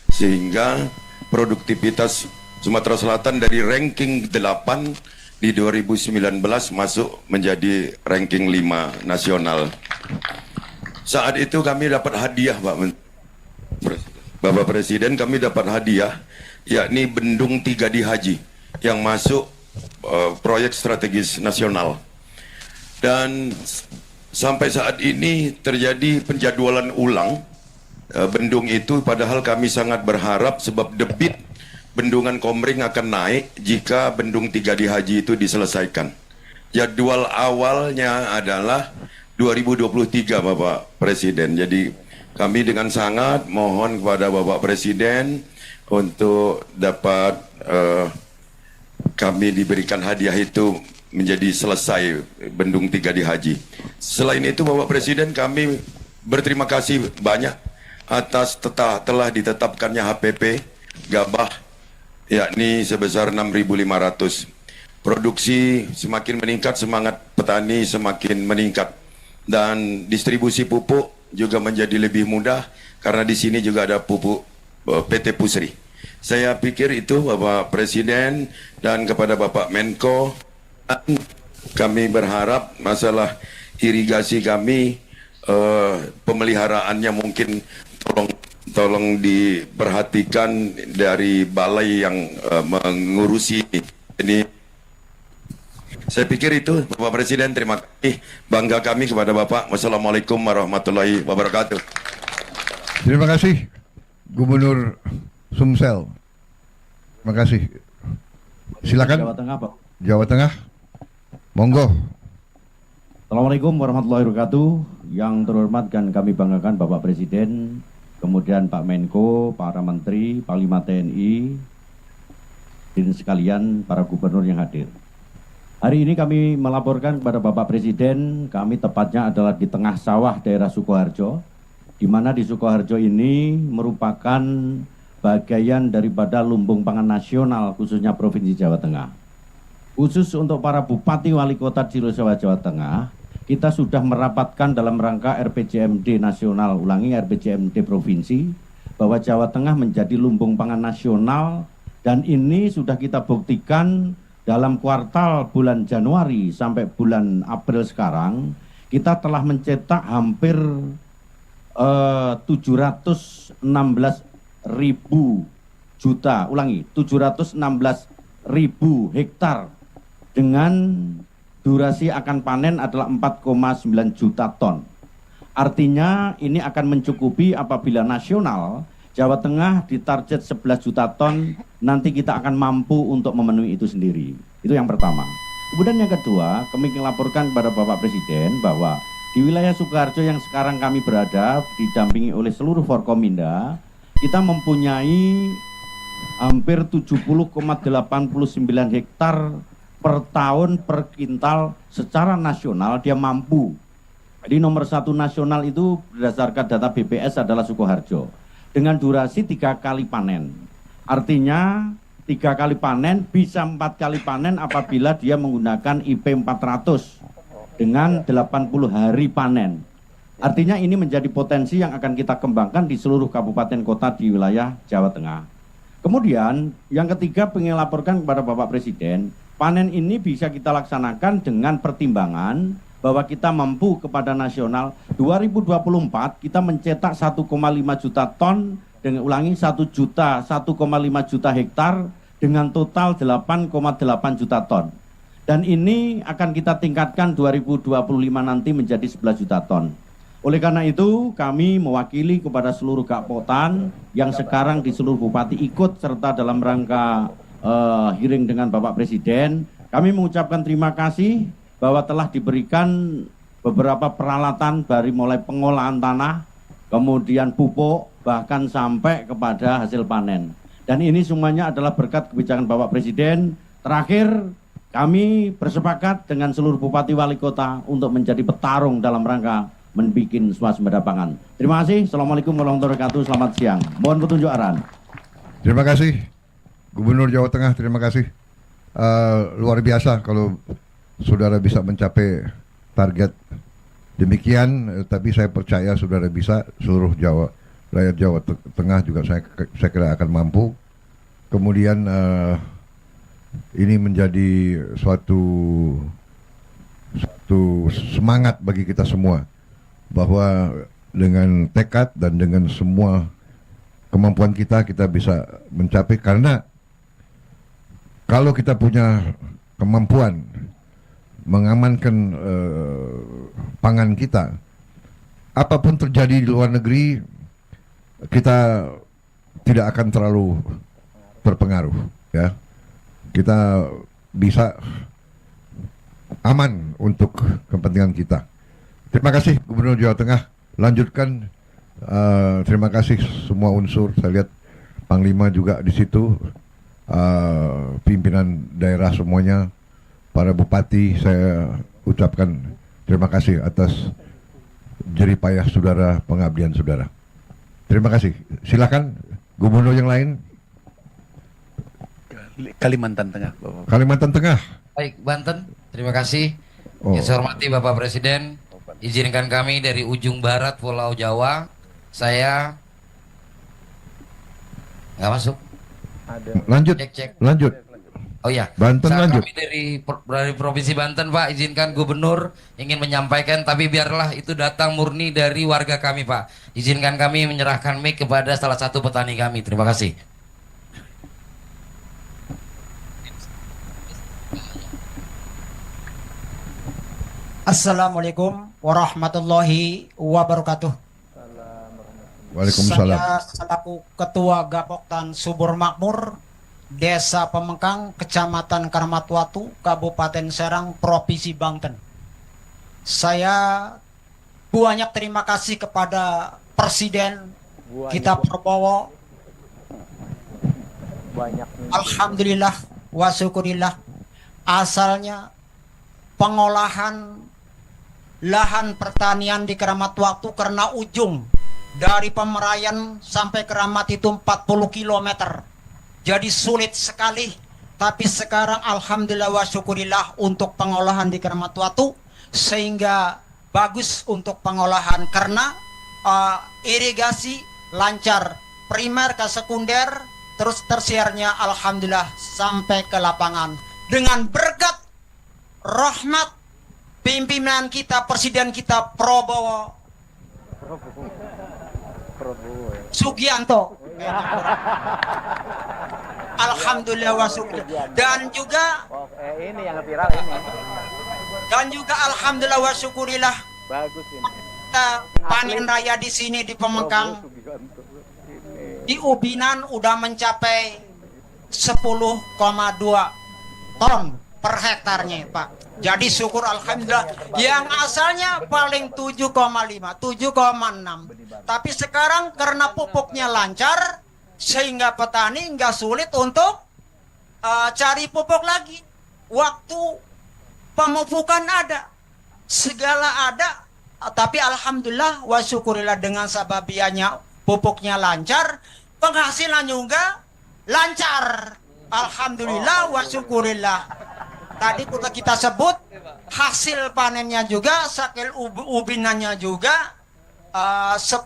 Sehingga produktivitas Sumatera Selatan dari ranking 8 di 2019 masuk menjadi ranking 5 nasional. Saat itu kami dapat hadiah Bapak Presiden, kami dapat hadiah yakni Bendung 3D Haji yang masuk proyek strategis nasional. Dan sampai saat ini terjadi penjadwalan ulang bendung itu, padahal kami sangat berharap sebab debit bendungan Komering akan naik jika bendung 3D Haji itu diselesaikan. Jadwal awalnya adalah 2023 Bapak Presiden. Jadi kami dengan sangat mohon kepada Bapak Presiden untuk dapat kami diberikan hadiah itu menjadi selesai bendung 3D Haji. Selain itu Bapak Presiden, kami berterima kasih banyak atas telah ditetapkannya HPP gabah yakni sebesar 6.500. Produksi semakin meningkat, semangat petani semakin meningkat, dan distribusi pupuk juga menjadi lebih mudah karena di sini juga ada pupuk PT Pusri. Saya pikir itu Bapak Presiden dan kepada Bapak Menko, kami berharap masalah irigasi kami pemeliharaannya mungkin tolong diperhatikan dari balai yang mengurusi ini. Saya pikir itu Bapak Presiden, terima kasih, bangga kami kepada Bapak. Wassalamualaikum warahmatullahi wabarakatuh. Terima kasih Gubernur Sumsel. Terima kasih. Silakan. Jawa Tengah, Pak. Jawa Tengah. Monggo. Assalamualaikum warahmatullahi wabarakatuh. Yang terhormat dan kami banggakan Bapak Presiden, kemudian Pak Menko, para Menteri, Panglima TNI, dan sekalian para gubernur yang hadir. Hari ini kami melaporkan kepada Bapak Presiden, kami tepatnya adalah di tengah sawah daerah Sukoharjo, di mana di Sukoharjo ini merupakan bagian daripada lumbung pangan nasional khususnya Provinsi Jawa Tengah. Khusus untuk para Bupati Wali Kota Cilosewa Jawa Tengah, kita sudah merapatkan dalam rangka RPJMD nasional, RPJMD Provinsi, bahwa Jawa Tengah menjadi lumbung pangan nasional, dan ini sudah kita buktikan dalam kuartal bulan Januari sampai bulan April sekarang, kita telah mencetak hampir 716.000 hektar dengan durasi akan panen adalah 4,9 juta ton. Artinya ini akan mencukupi apabila nasional Jawa Tengah ditarget 11 juta ton, nanti kita akan mampu untuk memenuhi itu sendiri. Itu yang pertama. Kemudian yang kedua, kami melaporkan kepada Bapak Presiden bahwa di wilayah Sukoharjo yang sekarang kami berada, didampingi oleh seluruh Forkominda, kita mempunyai hampir 70,89 hektar per tahun per kintal secara nasional dia mampu. Jadi nomor 1 nasional itu berdasarkan data BPS adalah Sukoharjo. Dengan durasi 3 kali panen. Artinya 3 kali panen bisa 4 kali panen apabila dia menggunakan IP 400 dengan 80 hari panen. Artinya ini menjadi potensi yang akan kita kembangkan di seluruh kabupaten kota di wilayah Jawa Tengah. Kemudian yang ketiga pengen laporkan kepada Bapak Presiden, panen ini bisa kita laksanakan dengan pertimbangan bahwa kita mampu kepada nasional 2024 kita mencetak 1,5 juta ton dengan 1,5 juta hektar dengan total 8,8 juta ton. Dan ini akan kita tingkatkan 2025 nanti menjadi 11 juta ton. Oleh karena itu kami mewakili kepada seluruh Kapotan yang sekarang di seluruh bupati ikut serta dalam rangka hearing dengan Bapak Presiden. Kami mengucapkan terima kasih bahwa telah diberikan beberapa peralatan dari mulai pengolahan tanah, kemudian pupuk, bahkan sampai kepada hasil panen. Dan ini semuanya adalah berkat kebijakan Bapak Presiden. Terakhir, kami bersepakat dengan seluruh bupati wali kota untuk menjadi petarung dalam rangka membuat swasembada pangan. Terima kasih. Assalamualaikum warahmatullahi wabarakatuh. Selamat siang. Mohon petunjuk arahan. Terima kasih Gubernur Jawa Tengah, terima kasih. Luar biasa kalau saudara bisa mencapai target demikian, tapi saya percaya saudara bisa, seluruh rakyat Jawa Tengah juga saya kira akan mampu. Kemudian ini menjadi suatu semangat bagi kita semua, bahwa dengan tekad dan dengan semua kemampuan kita bisa mencapai, karena kalau kita punya kemampuan mengamankan pangan kita, apapun terjadi di luar negeri, kita tidak akan terlalu terpengaruh, ya. Kita bisa aman untuk kepentingan kita. Terima kasih Gubernur Jawa Tengah. Lanjutkan. Terima kasih semua unsur. Saya lihat Panglima juga di situ, pimpinan daerah semuanya, para bupati, saya ucapkan terima kasih atas jeripayah saudara, pengabdian saudara. Terima kasih. Silakan gubernur yang lain. Kalimantan Tengah, Bapak. Kalimantan Tengah. Baik, Banten. Terima kasih. Oh. Yang saya hormati Bapak Presiden, izinkan kami dari ujung barat Pulau Jawa, saya nggak masuk. Lanjut. Cek. Lanjut. Oh ya, Banten lanjut. Kami dari Provinsi Banten, Pak, izinkan Gubernur ingin menyampaikan, tapi biarlah itu datang murni dari warga kami, Pak. Izinkan kami menyerahkan mic kepada salah satu petani kami. Terima kasih. Assalamualaikum warahmatullahi wabarakatuh. Waalaikumsalam. Saya selaku Ketua Gapoktan Subur Makmur, Desa Pemengkang, Kecamatan Karamatwatu, Kabupaten Serang, Provinsi Banten. Saya banyak terima kasih kepada Presiden kita Prabowo. Alhamdulillah wa syukurillah. Asalnya pengolahan lahan pertanian di Karamatwatu karena ujung dari Pemerayan sampai Keramat itu 40 km. Jadi sulit sekali, tapi sekarang alhamdulillah wa syukurillah untuk pengolahan di Karamatwatu, sehingga bagus untuk pengolahan karena irigasi lancar, primer ke sekunder, terus tersiernya alhamdulillah sampai ke lapangan. Dengan berkat rahmat pimpinan kita, Presiden kita Prabowo Sugianto. Alhamdulillah wa syukur. Dan juga ini yang viral ini. Dan juga alhamdulillah wa syukurillah. Bagus ini. Kita panen raya di sini di Pemengkang. Di Ubinan udah mencapai 10,2 ton per hektarnya, Pak. Jadi syukur alhamdulillah. Yang asalnya paling 7,5, 7,6. Tapi sekarang karena pupuknya lancar, sehingga petani nggak sulit untuk cari pupuk lagi. Waktu pemupukan ada, segala ada, tapi alhamdulillah wa syukurillah dengan sababianya pupuknya lancar, penghasilan juga lancar. Alhamdulillah wa syukurillah. Tadi kita sebut hasil panennya juga, sakil ubinannya juga 10,2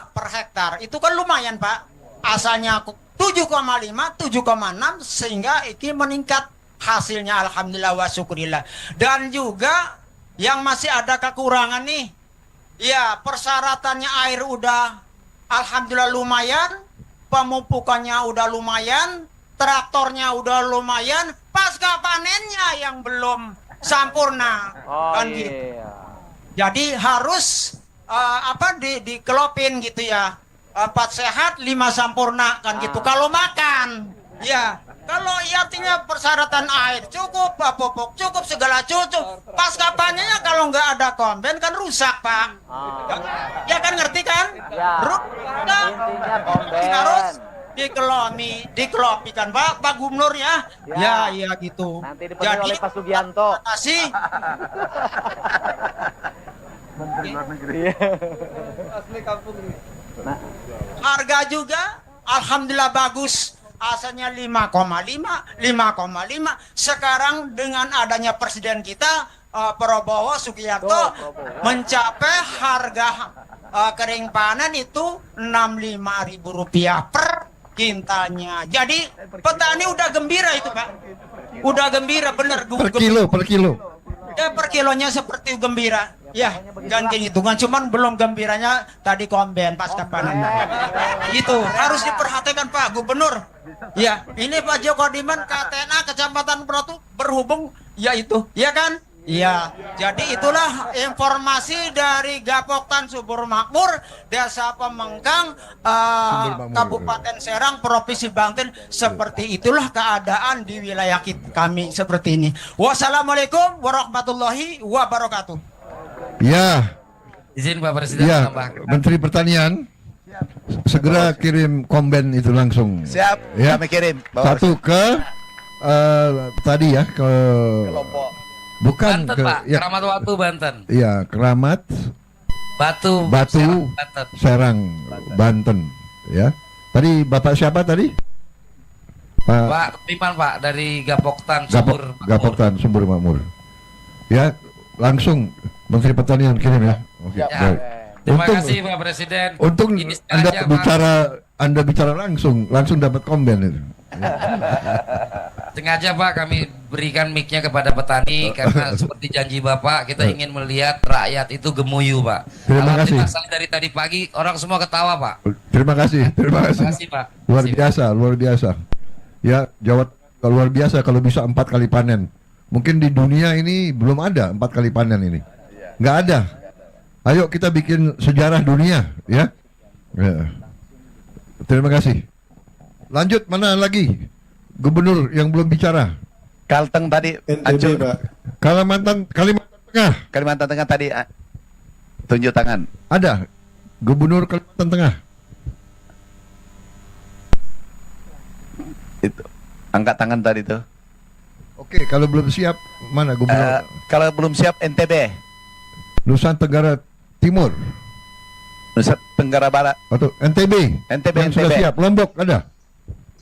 per hektar. Itu kan lumayan, Pak. Asalnya 7,5, 7,6 sehingga ini meningkat hasilnya alhamdulillah wa syukurillah. Dan juga yang masih ada kekurangan nih. Ya, persyaratannya air udah alhamdulillah lumayan, pemupukannya udah lumayan, traktornya udah lumayan, pasca panennya yang belum sempurna. Kan gitu. Jadi harus dikelopin gitu ya. 4 sehat 5 sempurna kan gitu. Kalau makan ya Kalau artinya persyaratan air cukup, pupuk cukup, segala cukup. Pas kampanyenya kalau nggak ada komben kan rusak, Pak. Ya kan, ngerti kan? Ya. Intinya komben. Harus dikelopikan Pak Gubernur ya. Ya, iya gitu. Nanti dipenuhi oleh Pak Sugianto. Kasih. Menteri Luar Negeri. Asli kampung ini. Nah. Harga juga alhamdulillah bagus. Asalnya 5,5. Sekarang dengan adanya presiden kita Prabowo Subianto mencapai harga kering panen itu Rp65.000 per kintalnya. Jadi petani udah gembira itu, Pak. Udah gembira bener. Per kilo. Ya, per kilonya seperti gembira. Ya, ganti hitungan, cuman belum gembiranya tadi komben pasca panen. Itu harus diperhatikan Pak Gubernur. Ya, ini Pak Joko Diman KTNA Kecamatan Protu berhubung ya itu, ya kan? Ya, jadi itulah informasi dari Gapoktan Subur Makmur, Desa Pemengkang, Kabupaten Serang, Provinsi Banten. Seperti itulah keadaan di wilayah kami seperti ini. Wassalamualaikum warahmatullahi wabarakatuh. Ya. Izin Pak Presiden Ya, menambahkan. Menteri Pertanian segera kirim komben itu langsung. Siap, ya. kami kirim. Satu ke tadi ya ke Lombok. Bukan Banten, ke Pak. ya, Keramat Watu, Banten. Iya, Keramat Batu, Batu, Banten. Serang, Banten. Ya. Tadi Bapak siapa tadi? Pak Piman, Pak, dari Gapoktan Subur Makmur. Gapoktan Subur Makmur. Ya, langsung Menteri Pertanian kirim ya. Oke. Ya. Baik. Terima Untung- kasih Pak Presiden. Untung Ini Anda sengaja, Pak. Anda bicara langsung dapat komben itu. Sengaja Pak kami berikan mic-nya kepada petani karena seperti janji Bapak kita ingin melihat rakyat itu gemuyu Pak. Terima kasih. Alhamdulillah, saya dari tadi pagi orang semua ketawa Pak. Terima kasih. Terima kasih Pak. Luar biasa. Ya, Jawa luar biasa kalau bisa 4 kali panen. Mungkin di dunia ini belum ada 4 kali panen ini. Nggak ada. Ayo kita bikin sejarah dunia, ya. Ya. Terima kasih. Lanjut, mana lagi? Gubernur yang belum bicara. Kalteng tadi. NTB, Pak. Kalimantan Tengah. Kalimantan Tengah tadi. Tunjuk tangan. Ada. Gubernur Kalimantan Tengah. Itu. Angkat tangan tadi tuh. Oke, kalau belum siap, mana Gubernur? Kalau belum siap NTB. Nusa Tenggara Timur. Nusa Tenggara Barat. Atau NTB. Yang sudah siap. Lombok ada.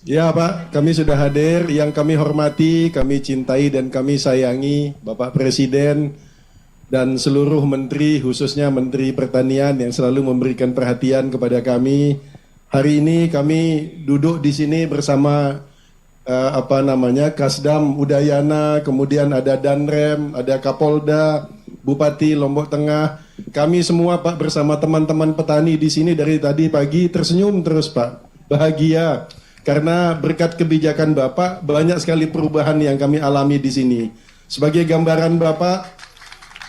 Ya Pak, kami sudah hadir. Yang kami hormati, kami cintai dan kami sayangi Bapak Presiden dan seluruh menteri, khususnya Menteri Pertanian yang selalu memberikan perhatian kepada kami. Hari ini kami duduk di sini bersama Kasdam Udayana, kemudian ada Danrem, ada Kapolda, Bupati Lombok Tengah. Kami semua Pak bersama teman-teman petani di sini dari tadi pagi tersenyum terus Pak, bahagia. Karena berkat kebijakan Bapak, banyak sekali perubahan yang kami alami di sini. Sebagai gambaran Bapak,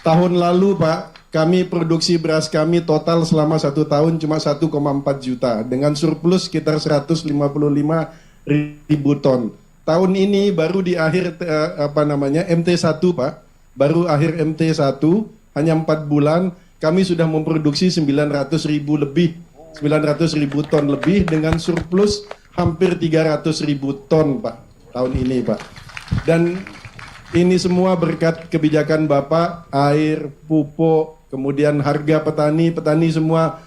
tahun lalu Pak, kami produksi beras kami total selama 1 tahun cuma 1,4 juta. Dengan surplus sekitar 155.000 ton. Tahun ini baru di akhir MT1 Pak, baru akhir MT1, hanya 4 bulan, kami sudah memproduksi 900.000 ton lebih dengan surplus hampir 300.000 ton Pak tahun ini Pak. Dan ini semua berkat kebijakan Bapak, air, pupuk, kemudian harga petani semua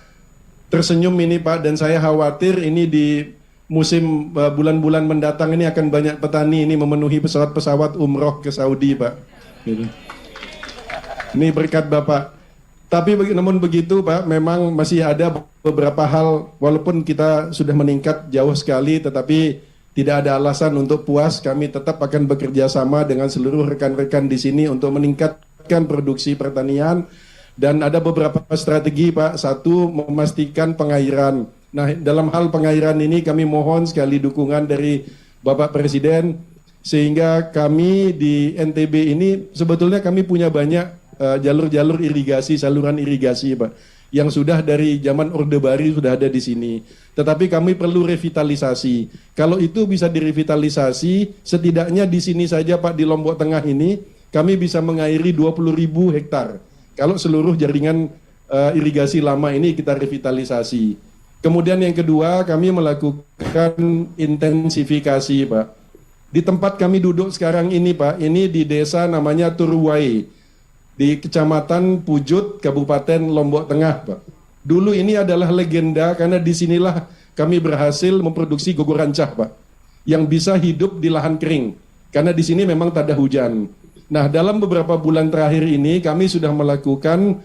tersenyum ini Pak. Dan saya khawatir ini di musim bulan-bulan mendatang ini akan banyak petani ini memenuhi pesawat-pesawat umroh ke Saudi Pak. Gitu. Ini berkat Bapak. Tapi namun begitu Pak, memang masih ada beberapa hal, walaupun kita sudah meningkat jauh sekali, tetapi tidak ada alasan untuk puas. Kami tetap akan bekerja sama dengan seluruh rekan-rekan di sini untuk meningkatkan produksi pertanian. Dan ada beberapa strategi Pak. Satu, memastikan pengairan. Nah, dalam hal pengairan ini kami mohon sekali dukungan dari Bapak Presiden, sehingga kami di NTB ini sebetulnya kami punya banyak jalur-jalur irigasi, saluran irigasi Pak. yang sudah dari zaman Orde Baru sudah ada di sini. Tetapi kami perlu revitalisasi. Kalau itu bisa direvitalisasi, setidaknya di sini saja Pak, di Lombok Tengah ini, kami bisa mengairi 20.000 hektar. Kalau seluruh jaringan irigasi lama ini kita revitalisasi. Kemudian yang kedua, kami melakukan intensifikasi Pak. Di tempat kami duduk sekarang ini Pak, ini di desa namanya Turuwai, di Kecamatan Pujut, Kabupaten Lombok Tengah, Pak. Dulu ini adalah legenda karena disinilah kami berhasil memproduksi gugur rancah, Pak, yang bisa hidup di lahan kering. Karena di sini memang tak ada hujan. Nah, dalam beberapa bulan terakhir ini kami sudah melakukan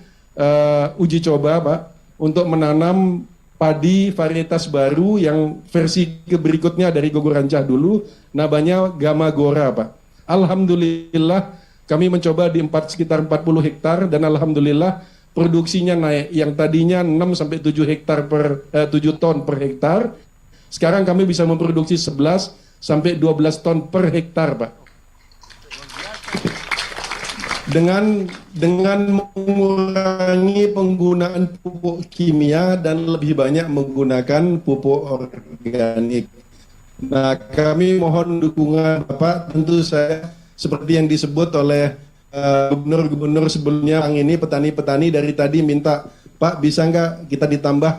uji coba, Pak, untuk menanam padi varietas baru yang versi berikutnya dari gugur rancah dulu, namanya Gamagora, Pak. Alhamdulillah, kami mencoba di sekitar 40 hektar dan alhamdulillah produksinya naik. Yang tadinya 6-7 hektar 7 ton per hektar, sekarang kami bisa memproduksi 11-12 ton per hektar, Pak. Dengan mengurangi penggunaan pupuk kimia dan lebih banyak menggunakan pupuk organik. Nah, kami mohon dukungan Bapak, tentu saya seperti yang disebut oleh gubernur-gubernur sebelumnya, yang ini petani-petani dari tadi minta, Pak bisa nggak kita ditambah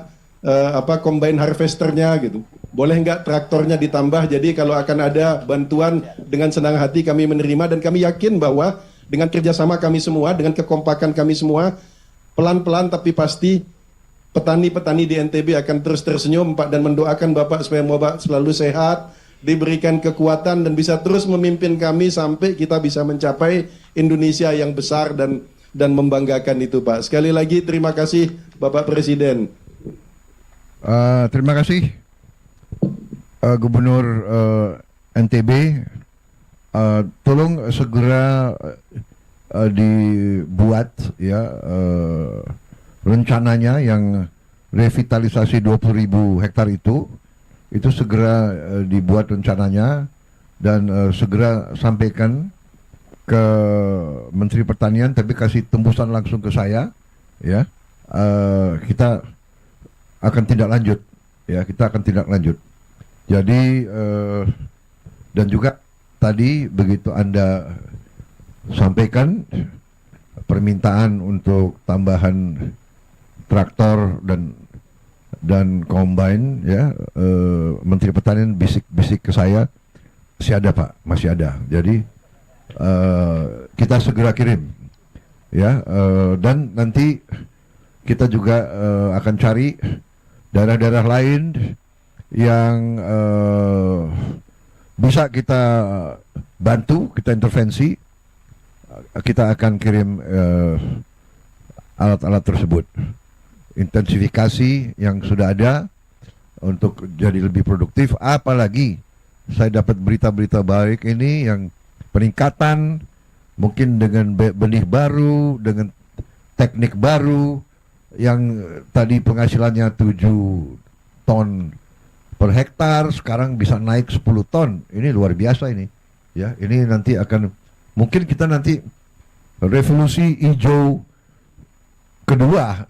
combine harvesternya gitu, boleh nggak traktornya ditambah. Jadi kalau akan ada bantuan, dengan senang hati kami menerima, dan kami yakin bahwa dengan kerjasama kami semua, dengan kekompakan kami semua, pelan-pelan tapi pasti petani-petani di NTB akan terus tersenyum Pak, dan mendoakan Bapak supaya Bapak selalu sehat, diberikan kekuatan dan bisa terus memimpin kami sampai kita bisa mencapai Indonesia yang besar dan membanggakan itu, Pak. Sekali lagi terima kasih Bapak Presiden. Terima kasih Gubernur NTB. Tolong segera dibuat ya rencananya yang revitalisasi 20.000 hektar itu segera dibuat rencananya dan segera sampaikan ke Menteri Pertanian, tapi kasih tembusan langsung ke saya ya. Kita akan tindak lanjut ya, kita akan tindak lanjut. Jadi dan juga tadi begitu Anda sampaikan permintaan untuk tambahan traktor dan combine ya, Menteri Pertanian bisik-bisik ke saya, masih ada Pak, masih ada. Jadi kita segera kirim ya, dan nanti kita juga akan cari daerah-daerah lain yang bisa kita bantu, kita intervensi. Kita akan kirim alat-alat tersebut, intensifikasi yang sudah ada untuk jadi lebih produktif. Apalagi saya dapat berita-berita baik ini, yang peningkatan mungkin dengan benih baru, dengan teknik baru, yang tadi penghasilannya 7 ton per hektar sekarang bisa naik 10 ton. Ini luar biasa ini ya. Ini nanti akan, mungkin kita nanti revolusi hijau kedua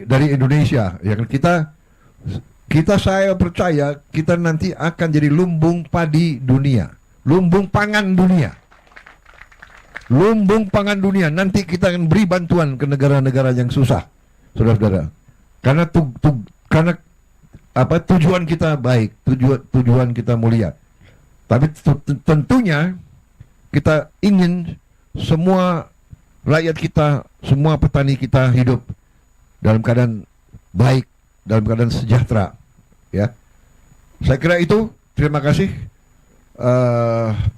dari Indonesia. Yang kita saya percaya kita nanti akan jadi lumbung padi dunia, lumbung pangan dunia. Lumbung pangan dunia. Nanti kita akan beri bantuan ke negara-negara yang susah, saudara-saudara. Karena tujuan kita baik, tujuan kita mulia. Tapi tentunya kita ingin semua rakyat kita, semua petani kita hidup dalam keadaan baik, dalam keadaan sejahtera. Ya, saya kira itu. Terima kasih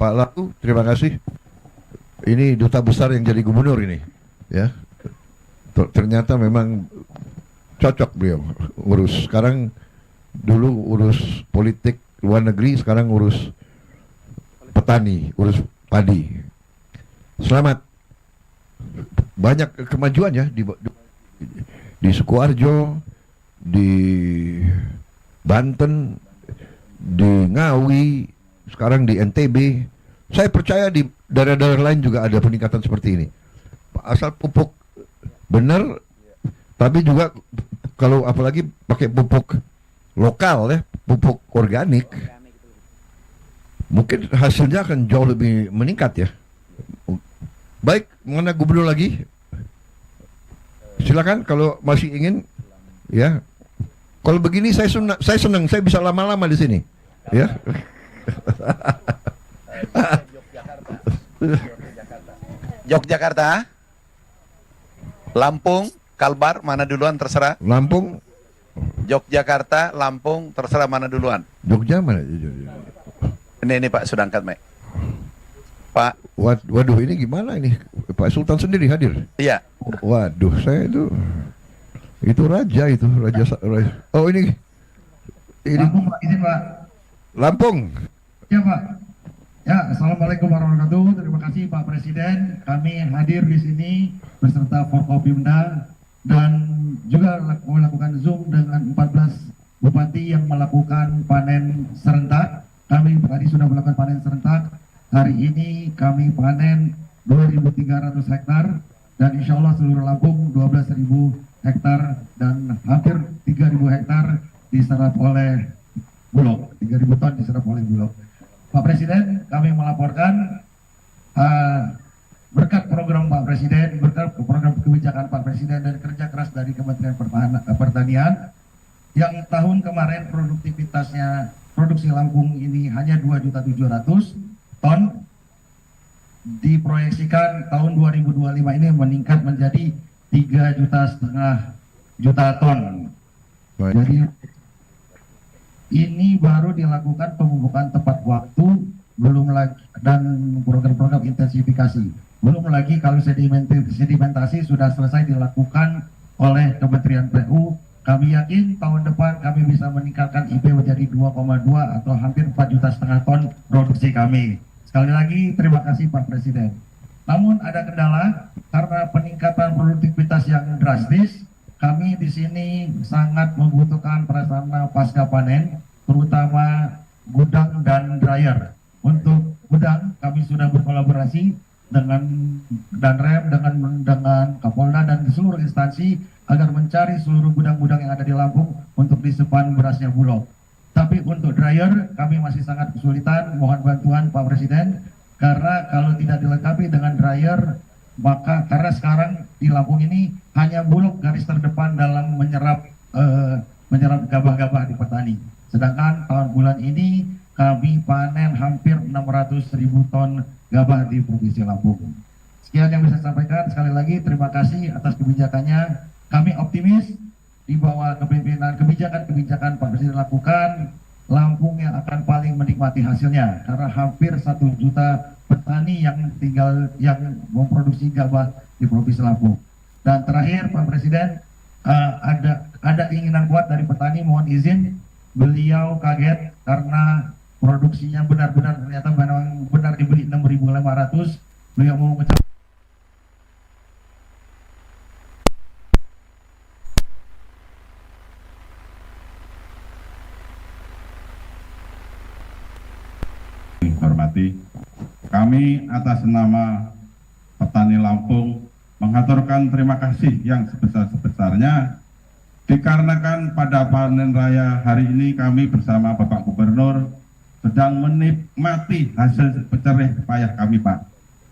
Pak Laku, terima kasih. Ini duta besar yang jadi gubernur ini, ya. Ternyata memang cocok beliau urus. Sekarang dulu urus politik luar negeri, sekarang urus petani, urus padi. Selamat. Banyak kemajuan ya di Sukoharjo, di Banten, di Ngawi, sekarang di NTB. Saya percaya di daerah-daerah lain juga ada peningkatan seperti ini. Asal pupuk benar, Tapi juga kalau apalagi pakai pupuk lokal ya, pupuk organik, mungkin hasilnya akan jauh lebih meningkat ya. Baik, mana gubernur lagi? Silakan kalau masih ingin ya. Kalau begini saya senang, saya bisa lama-lama di sini. Ya. Yogyakarta, Lampung, Kalbar, mana duluan terserah. Lampung, Yogyakarta, Lampung, terserah mana duluan. Jogja mana? Ini Pak sudah angkat mic. Pak. Waduh, ini gimana ini? Pak Sultan sendiri hadir. Iya. Waduh, saya itu raja. Oh ini. Lampung Pak, izin Pak. Lampung. Ya Pak. Ya, assalamualaikum warahmatullahi wabarakatuh. Terima kasih Pak Presiden. Kami hadir di sini beserta Forkopimda dan juga melakukan Zoom dengan 14 bupati yang melakukan panen serentak. Kami tadi sudah melakukan panen serentak. Hari ini kami panen 2.300 hektar dan insya Allah seluruh Lampung 12.000 hektar dan hampir 3.000 hektar diserap oleh Bulog. 3.000 ton diserap oleh Bulog. Pak Presiden, kami melaporkan berkat program Pak Presiden, berkat program kebijakan Pak Presiden dan kerja keras dari Kementerian Pertanian, yang tahun kemarin produktivitasnya produksi Lampung ini hanya 2.700.000 ton, diproyeksikan tahun 2025 ini meningkat menjadi 3,5 juta ton. Jadi ini baru dilakukan pemupukan tepat waktu, belum lagi dan program-program intensifikasi. Belum lagi kalau sedimentasi sudah selesai dilakukan oleh Kementerian PU. Kami yakin tahun depan kami bisa meningkatkan IP menjadi 2,2 atau hampir 4,5 juta ton produksi kami. Sekali lagi terima kasih Pak Presiden. Namun ada kendala karena peningkatan produktivitas yang drastis. Kami di sini sangat membutuhkan prasarana pasca panen, terutama gudang dan dryer. Untuk gudang, kami sudah berkolaborasi dengan Danrem, dengan Kapolda dan seluruh instansi agar mencari seluruh gudang-gudang yang ada di Lampung untuk disimpan berasnya Bulog. Tapi untuk dryer, kami masih sangat kesulitan. Mohon bantuan Pak Presiden, karena kalau tidak dilengkapi dengan dryer, maka karena sekarang di Lampung ini hanya Bulog garis terdepan dalam menyerap gabah-gabah di petani. Sedangkan tahun bulan ini kami panen hampir 600.000 ton gabah di Provinsi Lampung. Sekian yang bisa saya sampaikan. Sekali lagi terima kasih atas kebijakannya. Kami optimis di bawah kepemimpinan kebijakan Pak Presiden lakukan, Lampung yang akan paling menikmati hasilnya karena hampir 1 juta petani yang memproduksi gabah di Provinsi Lampung. Dan terakhir Pak Presiden, ada keinginan kuat dari petani, mohon izin, beliau kaget karena produksinya benar-benar ternyata benar dibeli 6.500. Beliau mau mengucapkan hormati, kami atas nama petani Lampung mengaturkan terima kasih yang sebesar-sebesarnya dikarenakan pada panen raya hari ini kami bersama Bapak Gubernur sedang menikmati hasil jerih payah kami Pak.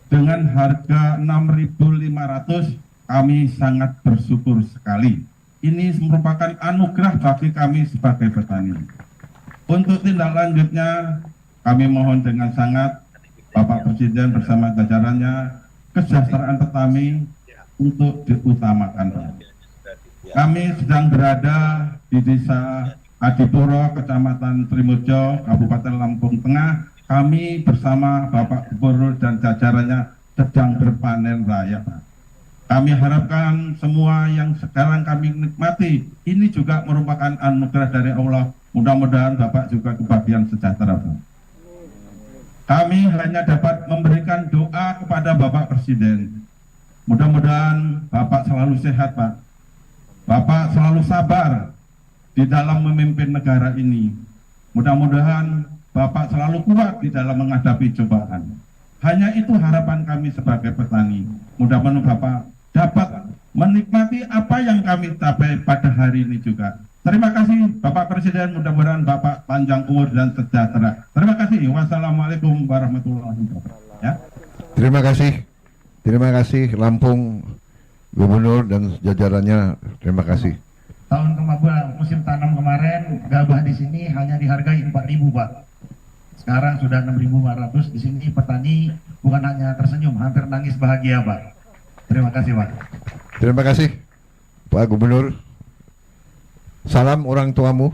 Dengan harga 6.500 kami sangat bersyukur sekali. Ini merupakan anugerah bagi kami sebagai petani. Untuk tindak lanjutnya kami mohon dengan sangat Bapak Presiden bersama jajarannya kesejahteraan petani untuk diutamakan. Kami sedang berada di Desa Adipuro, Kecamatan Trimojo, Kabupaten Lampung Tengah. Kami bersama Bapak Gubernur dan jajarannya sedang berpanen raya, Pak. Kami harapkan semua yang sekarang kami nikmati ini juga merupakan anugerah dari Allah. Mudah-mudahan Bapak juga kebahagiaan sejahtera, Pak. Kami hanya dapat memberikan doa kepada Bapak Presiden. Mudah-mudahan Bapak selalu sehat, Pak. Bapak selalu sabar di dalam memimpin negara ini. Mudah-mudahan Bapak selalu kuat di dalam menghadapi cobaan. Hanya itu harapan kami sebagai petani. Mudah-mudahan Bapak dapat menikmati apa yang kami capai pada hari ini juga. Terima kasih Bapak Presiden, mudah-mudahan Bapak panjang umur dan sejahtera. Terima kasih. Wassalamualaikum warahmatullahi wabarakatuh. Ya. Terima kasih Lampung, Gubernur dan jajarannya. Terima kasih. Tahun musim tanam kemarin gabah di sini hanya dihargai 4.000 Pak. Sekarang sudah 6.500. Di sini petani bukan hanya tersenyum, hampir nangis bahagia Pak. Terima kasih Pak. Terima kasih Pak Gubernur. Salam orang tuamu,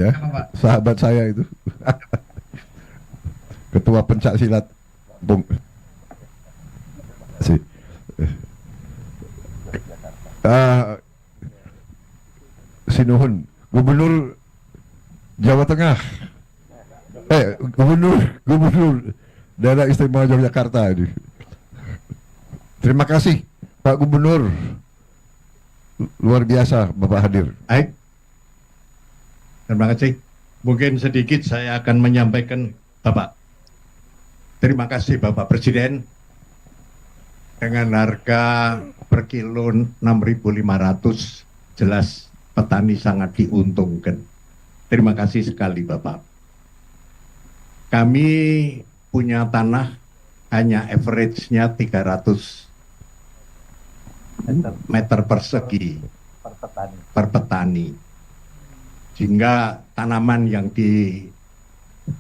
ya, sahabat saya itu. Ketua pencak silat, Bung. Sinuhun, Gubernur Jawa Tengah, Gubernur Daerah Istimewa Yogyakarta ini. Terima kasih Pak Gubernur, luar biasa Bapak hadir. Baik, terima kasih. Mungkin sedikit saya akan menyampaikan Bapak. Terima kasih Bapak Presiden. Dengan harga per kilo 6.500, jelas petani sangat diuntungkan. Terima kasih sekali Bapak. Kami punya tanah hanya average-nya 300 meter persegi per petani. Sehingga tanaman yang di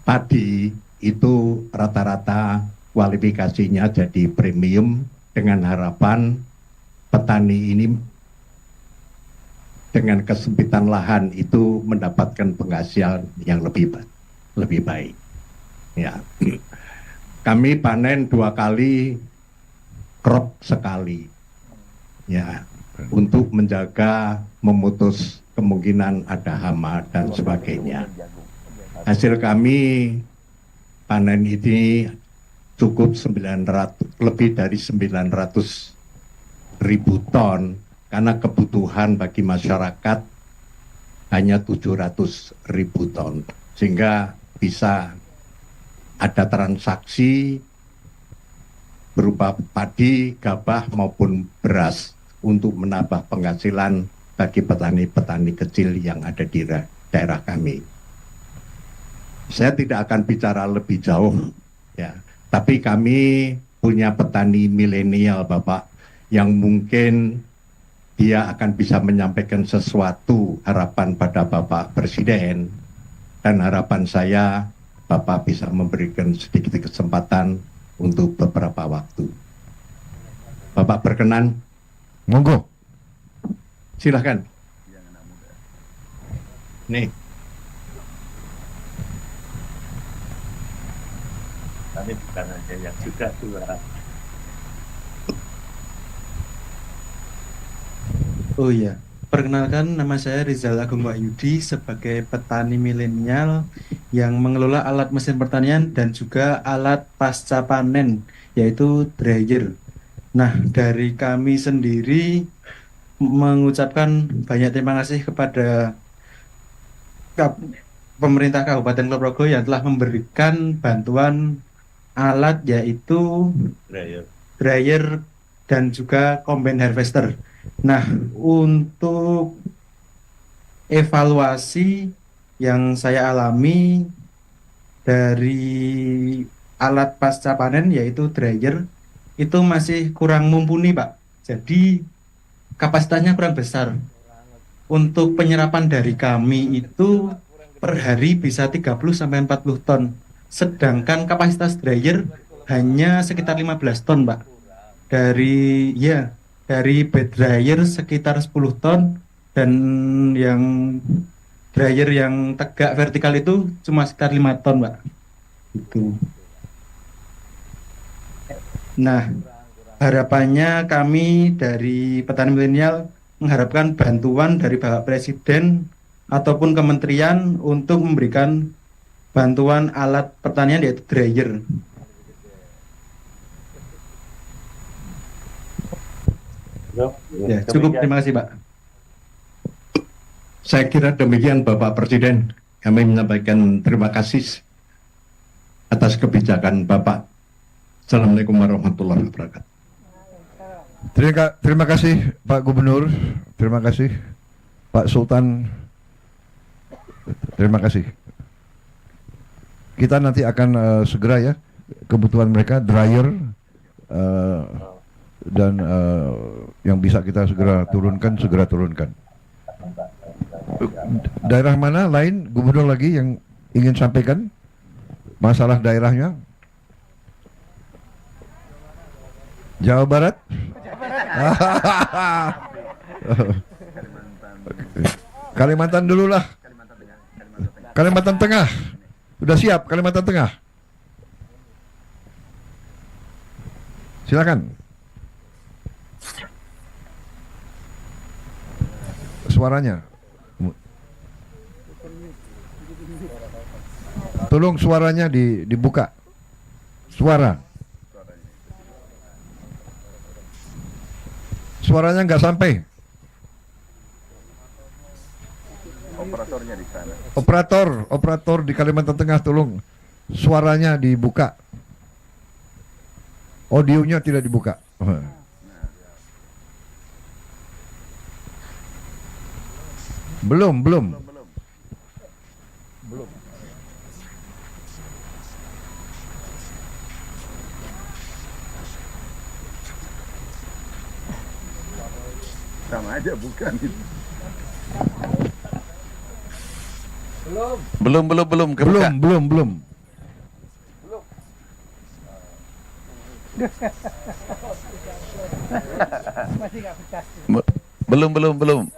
padi itu rata-rata kualifikasinya jadi premium, dengan harapan petani ini dengan kesempitan lahan itu mendapatkan penghasilan yang lebih baik. Ya. Kami panen 2 kali, crop sekali. Ya, untuk menjaga, memutus kemungkinan ada hama dan sebagainya. Hasil kami panen ini cukup lebih dari 900.000 ton, karena kebutuhan bagi masyarakat hanya 700.000 ton, sehingga bisa ada transaksi berupa padi, gabah maupun beras untuk menambah penghasilan bagi petani-petani kecil yang ada di daerah kami. Saya tidak akan bicara lebih jauh, ya. Tapi kami punya petani milenial Bapak, yang mungkin dia akan bisa menyampaikan sesuatu harapan pada Bapak Presiden, dan harapan saya Bapak bisa memberikan sedikit kesempatan untuk beberapa waktu. Bapak berkenan? Monggo. Silahkan. Nih. Tapi bukan hanya yang sudah tua. Oh iya, perkenalkan nama saya Rizal Agung Wahyudi sebagai petani milenial yang mengelola alat mesin pertanian dan juga alat pasca panen, yaitu dryer. Nah, dari kami sendiri mengucapkan banyak terima kasih kepada pemerintah Kabupaten Kulonprogo yang telah memberikan bantuan alat, yaitu dryer dan juga combine harvester. Nah, untuk evaluasi yang saya alami dari alat pasca panen, yaitu dryer, itu masih kurang mumpuni Pak. Jadi kapasitasnya kurang besar. Untuk penyerapan dari kami itu per hari bisa 30-40 ton. Sedangkan kapasitas dryer hanya sekitar 15 ton, Pak. Dari bed dryer sekitar 10 ton, dan yang dryer yang tegak vertikal itu cuma sekitar 5 ton, Pak. Itu. Nah, harapannya kami dari petani milenial mengharapkan bantuan dari Bapak Presiden ataupun kementerian untuk memberikan bantuan alat pertanian, yaitu dryer. Ya, cukup, terima kasih Pak. Saya kira demikian Bapak Presiden. Kami menyampaikan terima kasih atas kebijakan Bapak. Assalamualaikum warahmatullahi wabarakatuh. Terima kasih Pak Gubernur, terima kasih Pak Sultan, terima kasih. Kita nanti akan segera ya kebutuhan mereka dryer dan yang bisa kita segera turunkan. Daerah mana lain Gubernur lagi yang ingin sampaikan masalah daerahnya? Jawa Barat? Kalimantan dulu lah. Kalimantan Tengah. Sudah siap Kalimantan Tengah? Silakan. Suaranya. Tolong suaranya dibuka. Suaranya nggak sampai. Operatornya di sana. Operator di Kalimantan Tengah, tolong suaranya dibuka. Audionya tidak dibuka. Belum. Sama aja bukan. Belum kebuka. Belum. Masih nggak pecah. Belum.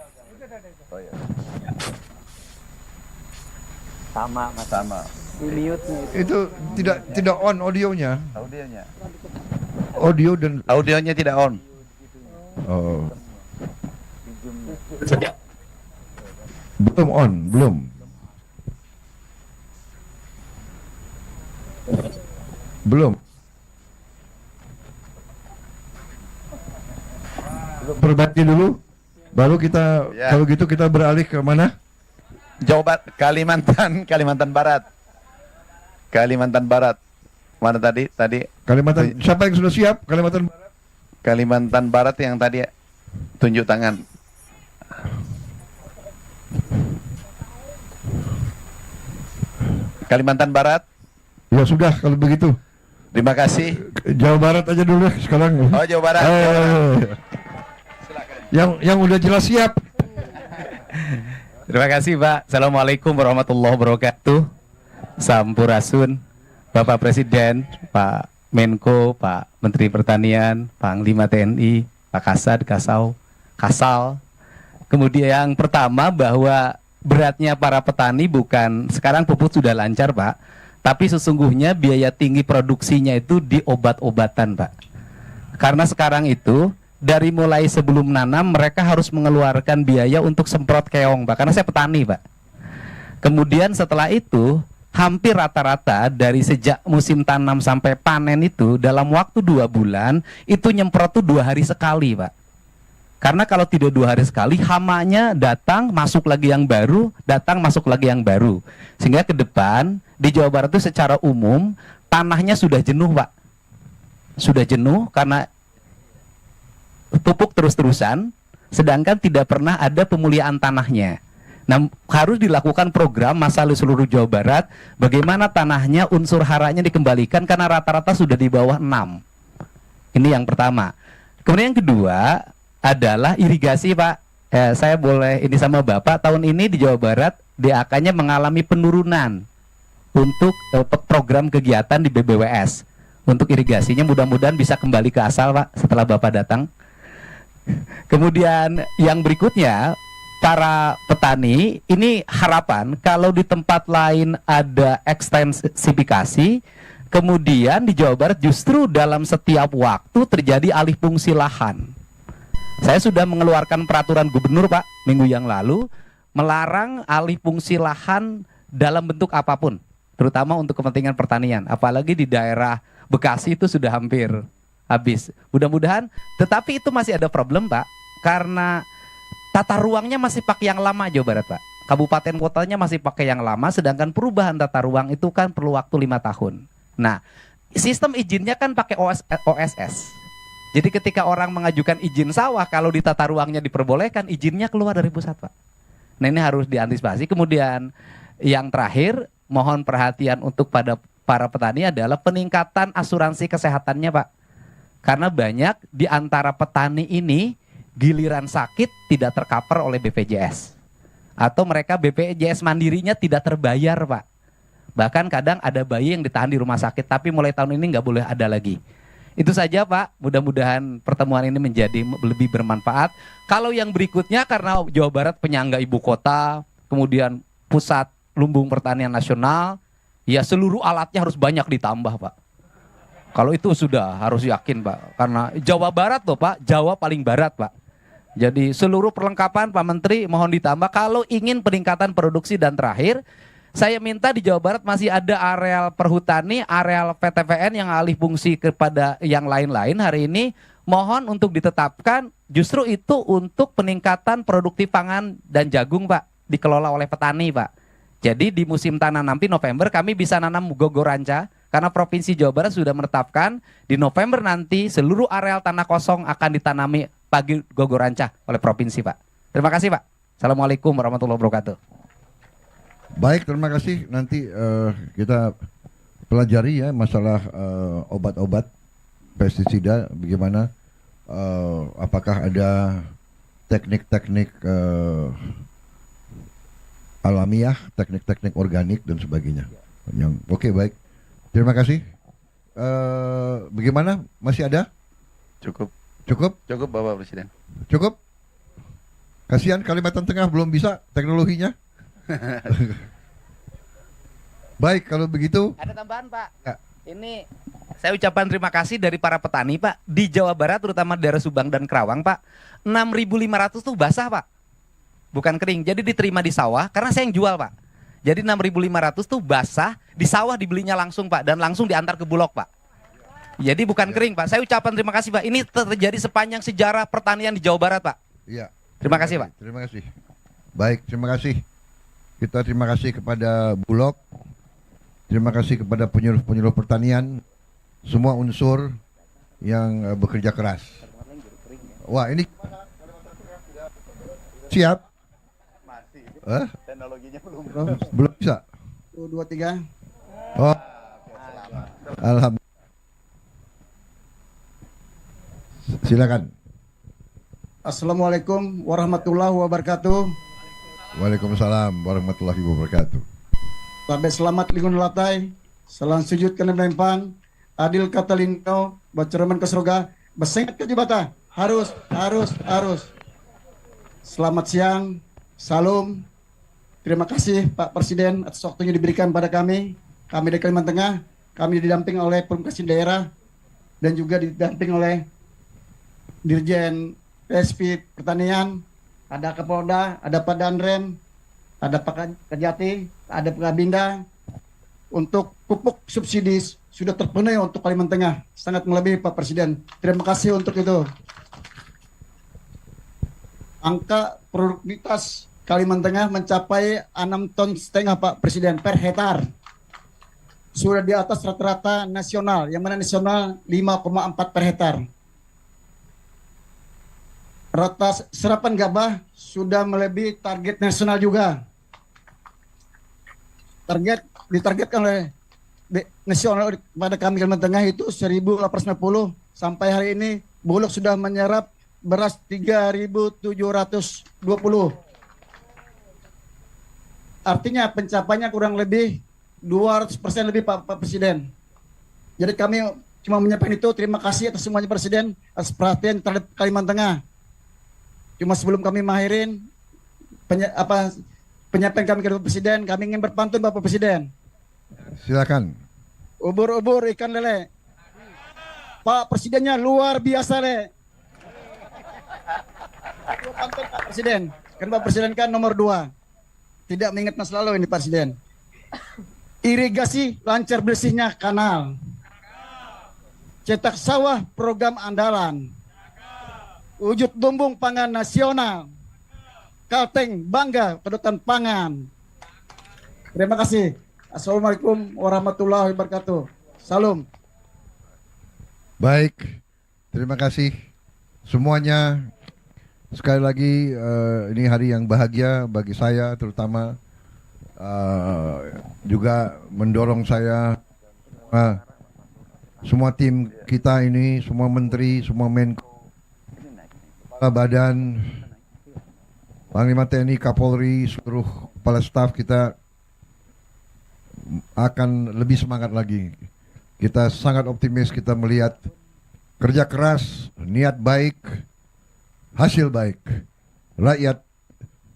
Sama. Di mute Itu tidak on audionya. Audionya tidak on. Oh. Belum on. Perbaiki dulu, baru kita kalau gitu kita beralih ke mana? Jawa Barat, Kalimantan Barat. Mana tadi? Kalimantan. Siapa yang sudah siap? Kalimantan Barat. Kalimantan Barat yang tadi tunjuk tangan. Kalimantan Barat. Ya sudah kalau begitu. Terima kasih. Jawa Barat aja dulu sekarang. Oh, Jawa Barat. Yang udah jelas siap. Terima kasih Pak. Assalamualaikum warahmatullahi wabarakatuh. Sampurasun, Bapak Presiden, Pak Menko, Pak Menteri Pertanian, Panglima TNI, Pak Kasal. Kemudian yang pertama bahwa beratnya para petani bukan sekarang pupuk sudah lancar Pak, tapi sesungguhnya biaya tinggi produksinya itu di obat-obatan Pak. Karena sekarang itu dari mulai sebelum nanam mereka harus mengeluarkan biaya untuk semprot keong Pak, karena saya petani Pak. Kemudian setelah itu hampir rata-rata dari sejak musim tanam sampai panen itu dalam waktu 2 bulan itu nyemprot tuh 2 hari sekali Pak. Karena kalau tidak 2 hari sekali hamanya datang masuk lagi yang baru, datang masuk lagi yang baru. Sehingga ke depan di Jawa Barat itu secara umum tanahnya sudah jenuh Pak. Sudah jenuh karena pupuk terus-terusan, sedangkan tidak pernah ada pemuliaan tanahnya. Nah, harus dilakukan program masalah seluruh Jawa Barat, bagaimana tanahnya unsur haranya dikembalikan karena rata-rata sudah di bawah 6. Ini yang pertama. Kemudian yang kedua adalah irigasi Pak. Saya boleh ini sama Bapak, tahun ini di Jawa Barat DAK-nya mengalami penurunan untuk program kegiatan di BBWS. Untuk irigasinya mudah-mudahan bisa kembali ke asal Pak setelah Bapak datang. Kemudian yang berikutnya, para petani ini harapan kalau di tempat lain ada ekstensifikasi, kemudian di Jawa Barat justru dalam setiap waktu terjadi alih fungsi lahan. Saya sudah mengeluarkan peraturan gubernur Pak minggu yang lalu melarang alih fungsi lahan dalam bentuk apapun, terutama untuk kepentingan pertanian. Apalagi di daerah Bekasi itu sudah hampir habis. Mudah-mudahan, tetapi itu masih ada problem Pak, karena tata ruangnya masih pakai yang lama Jawa Barat Pak. Kabupaten kotanya masih pakai yang lama, sedangkan perubahan tata ruang itu kan perlu waktu 5 tahun. Nah, sistem izinnya kan pakai OSS. Jadi ketika orang mengajukan izin sawah, kalau di tata ruangnya diperbolehkan, izinnya keluar dari pusat, Pak. Nah, ini harus diantisipasi. Kemudian yang terakhir, mohon perhatian untuk pada para petani adalah peningkatan asuransi kesehatannya, Pak. Karena banyak di antara petani ini giliran sakit tidak tercover oleh BPJS. Atau mereka BPJS mandirinya tidak terbayar, Pak. Bahkan kadang ada bayi yang ditahan di rumah sakit, tapi mulai tahun ini nggak boleh ada lagi. Itu saja, Pak. Mudah-mudahan pertemuan ini menjadi lebih bermanfaat. Kalau yang berikutnya, karena Jawa Barat penyangga ibu kota, kemudian pusat lumbung pertanian nasional, ya seluruh alatnya harus banyak ditambah, Pak. Kalau itu sudah harus yakin, Pak. Karena Jawa Barat loh, Pak. Jawa paling barat, Pak. Jadi seluruh perlengkapan, Pak Menteri, mohon ditambah. Kalau ingin peningkatan produksi dan terakhir, saya minta di Jawa Barat masih ada areal perhutani, areal PTPN yang alih fungsi kepada yang lain-lain hari ini. Mohon untuk ditetapkan justru itu untuk peningkatan produktif pangan dan jagung, Pak. Dikelola oleh petani, Pak. Jadi di musim tanam nanti November kami bisa nanam gogoranca. Karena Provinsi Jawa Barat sudah menetapkan di November nanti seluruh areal tanah kosong akan ditanami pagi gogoranca oleh Provinsi, Pak. Terima kasih, Pak. Assalamualaikum warahmatullahi wabarakatuh. Baik, terima kasih. Nanti kita pelajari ya masalah obat-obat pestisida, bagaimana, apakah ada teknik-teknik alamiah, teknik-teknik organik dan sebagainya. Yang oke, baik. Terima kasih. Bagaimana? Masih ada? Cukup. Cukup? Cukup, Bapak Presiden. Cukup? Kasihan Kalimantan Tengah belum bisa teknologinya. Baik, kalau begitu. Ada tambahan, Pak. Ya. Ini saya ucapkan terima kasih dari para petani, Pak. Di Jawa Barat, terutama daerah Subang dan Kerawang, Pak. 6.500 tuh basah, Pak. Bukan kering. Jadi diterima di sawah, karena saya yang jual, Pak. Jadi 6.500 tuh basah, di sawah dibelinya langsung, Pak. Dan langsung diantar ke Bulog, Pak. Jadi bukan kering, Pak. Saya ucapkan terima kasih, Pak. Ini terjadi sepanjang sejarah pertanian di Jawa Barat, Pak. Iya. Terima kasih, Pak. Terima kasih. Baik, terima kasih. Kita terima kasih kepada Bulog, terima kasih kepada penyuluh-penyuluh pertanian, semua unsur yang bekerja keras. Wah, ini siap? Masih. Hah? Teknologinya belum. Belum bisa? 1, 2, 3. Oh, alhamdulillah. Silakan. Assalamualaikum warahmatullahi wabarakatuh. Waalaikumsalam warahmatullahi wabarakatuh. Sampai selamat lingun latai, salam sujud kena melempang, adil kata lingkau, bacereman ke surga, besengat ke jibata, harus. Selamat siang, salam. Terima kasih Pak Presiden atas waktunya diberikan pada kami dari Kalimantan Tengah. Kami didamping oleh Perumkasih Daerah dan juga didamping oleh Dirjen PSP Pertanian, ada Kapolda, ada Pak Danrem, ada Pak Kejati, ada Pak Kabinda. Untuk pupuk subsidi sudah terpenuhi untuk Kalimantan Tengah, sangat melebihi Pak Presiden. Terima kasih untuk itu. Angka produktivitas Kalimantan Tengah mencapai 6,5 ton Pak Presiden per hektar. Sudah di atas rata-rata nasional, yang mana nasional 5,4 per hektar. Rata serapan gabah sudah melebihi target nasional juga. Ditargetkan oleh nasional pada kami Kalimantan Tengah itu 1.850. Sampai hari ini Bulog sudah menyerap beras 3.720. Artinya pencapaiannya kurang lebih 200% lebih Pak Presiden. Jadi kami cuma menyampaikan itu. Terima kasih atas semuanya Presiden atas perhatian terhadap Kalimantan Tengah. Cuma sebelum kami mengakhiri penyampaian kami ke Bapak Presiden, kami ingin berpantun Bapak Presiden. Silakan. Ubur-ubur ikan lele. Pak Presidennya luar biasa, Le. Pantun Pak Presiden. Kan Pak Presiden kan nomor 2. Tidak mengingat masa lalu ini Pak Presiden. Irigasi lancar bersihnya kanal. Cetak sawah program andalan. Wujud lumbung pangan nasional. Kalteng bangga kedaulatan pangan. Terima kasih. Assalamualaikum warahmatullahi wabarakatuh. Salam. Baik, Terima kasih semuanya. Sekali lagi ini hari yang bahagia bagi saya, terutama juga mendorong saya semua tim kita ini, semua menteri, semua menko, kepala badan, Panglima TNI, Kapolri, seluruh kepala staf kita akan lebih semangat lagi. Kita sangat optimis, kita melihat kerja keras, niat baik, hasil baik, rakyat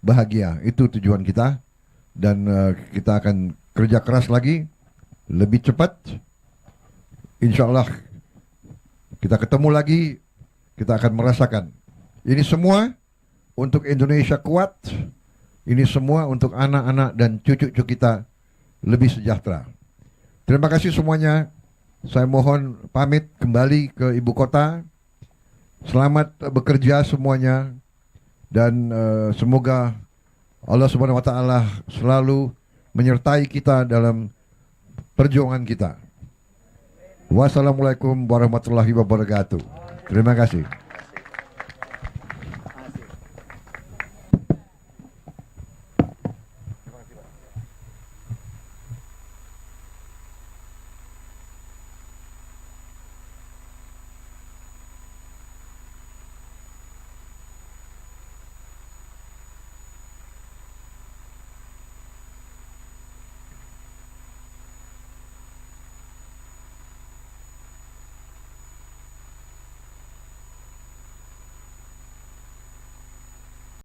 bahagia, itu tujuan kita. Dan kita akan kerja keras lagi, lebih cepat. Insya Allah kita ketemu lagi, kita akan merasakan. Ini semua untuk Indonesia kuat, ini semua untuk anak-anak dan cucu-cucu kita lebih sejahtera. Terima kasih semuanya. Saya mohon pamit kembali ke ibu kota. Selamat bekerja semuanya, dan semoga Allah Subhanahu wa Ta'ala selalu menyertai kita dalam perjuangan kita. Wassalamualaikum warahmatullahi wabarakatuh. Terima kasih.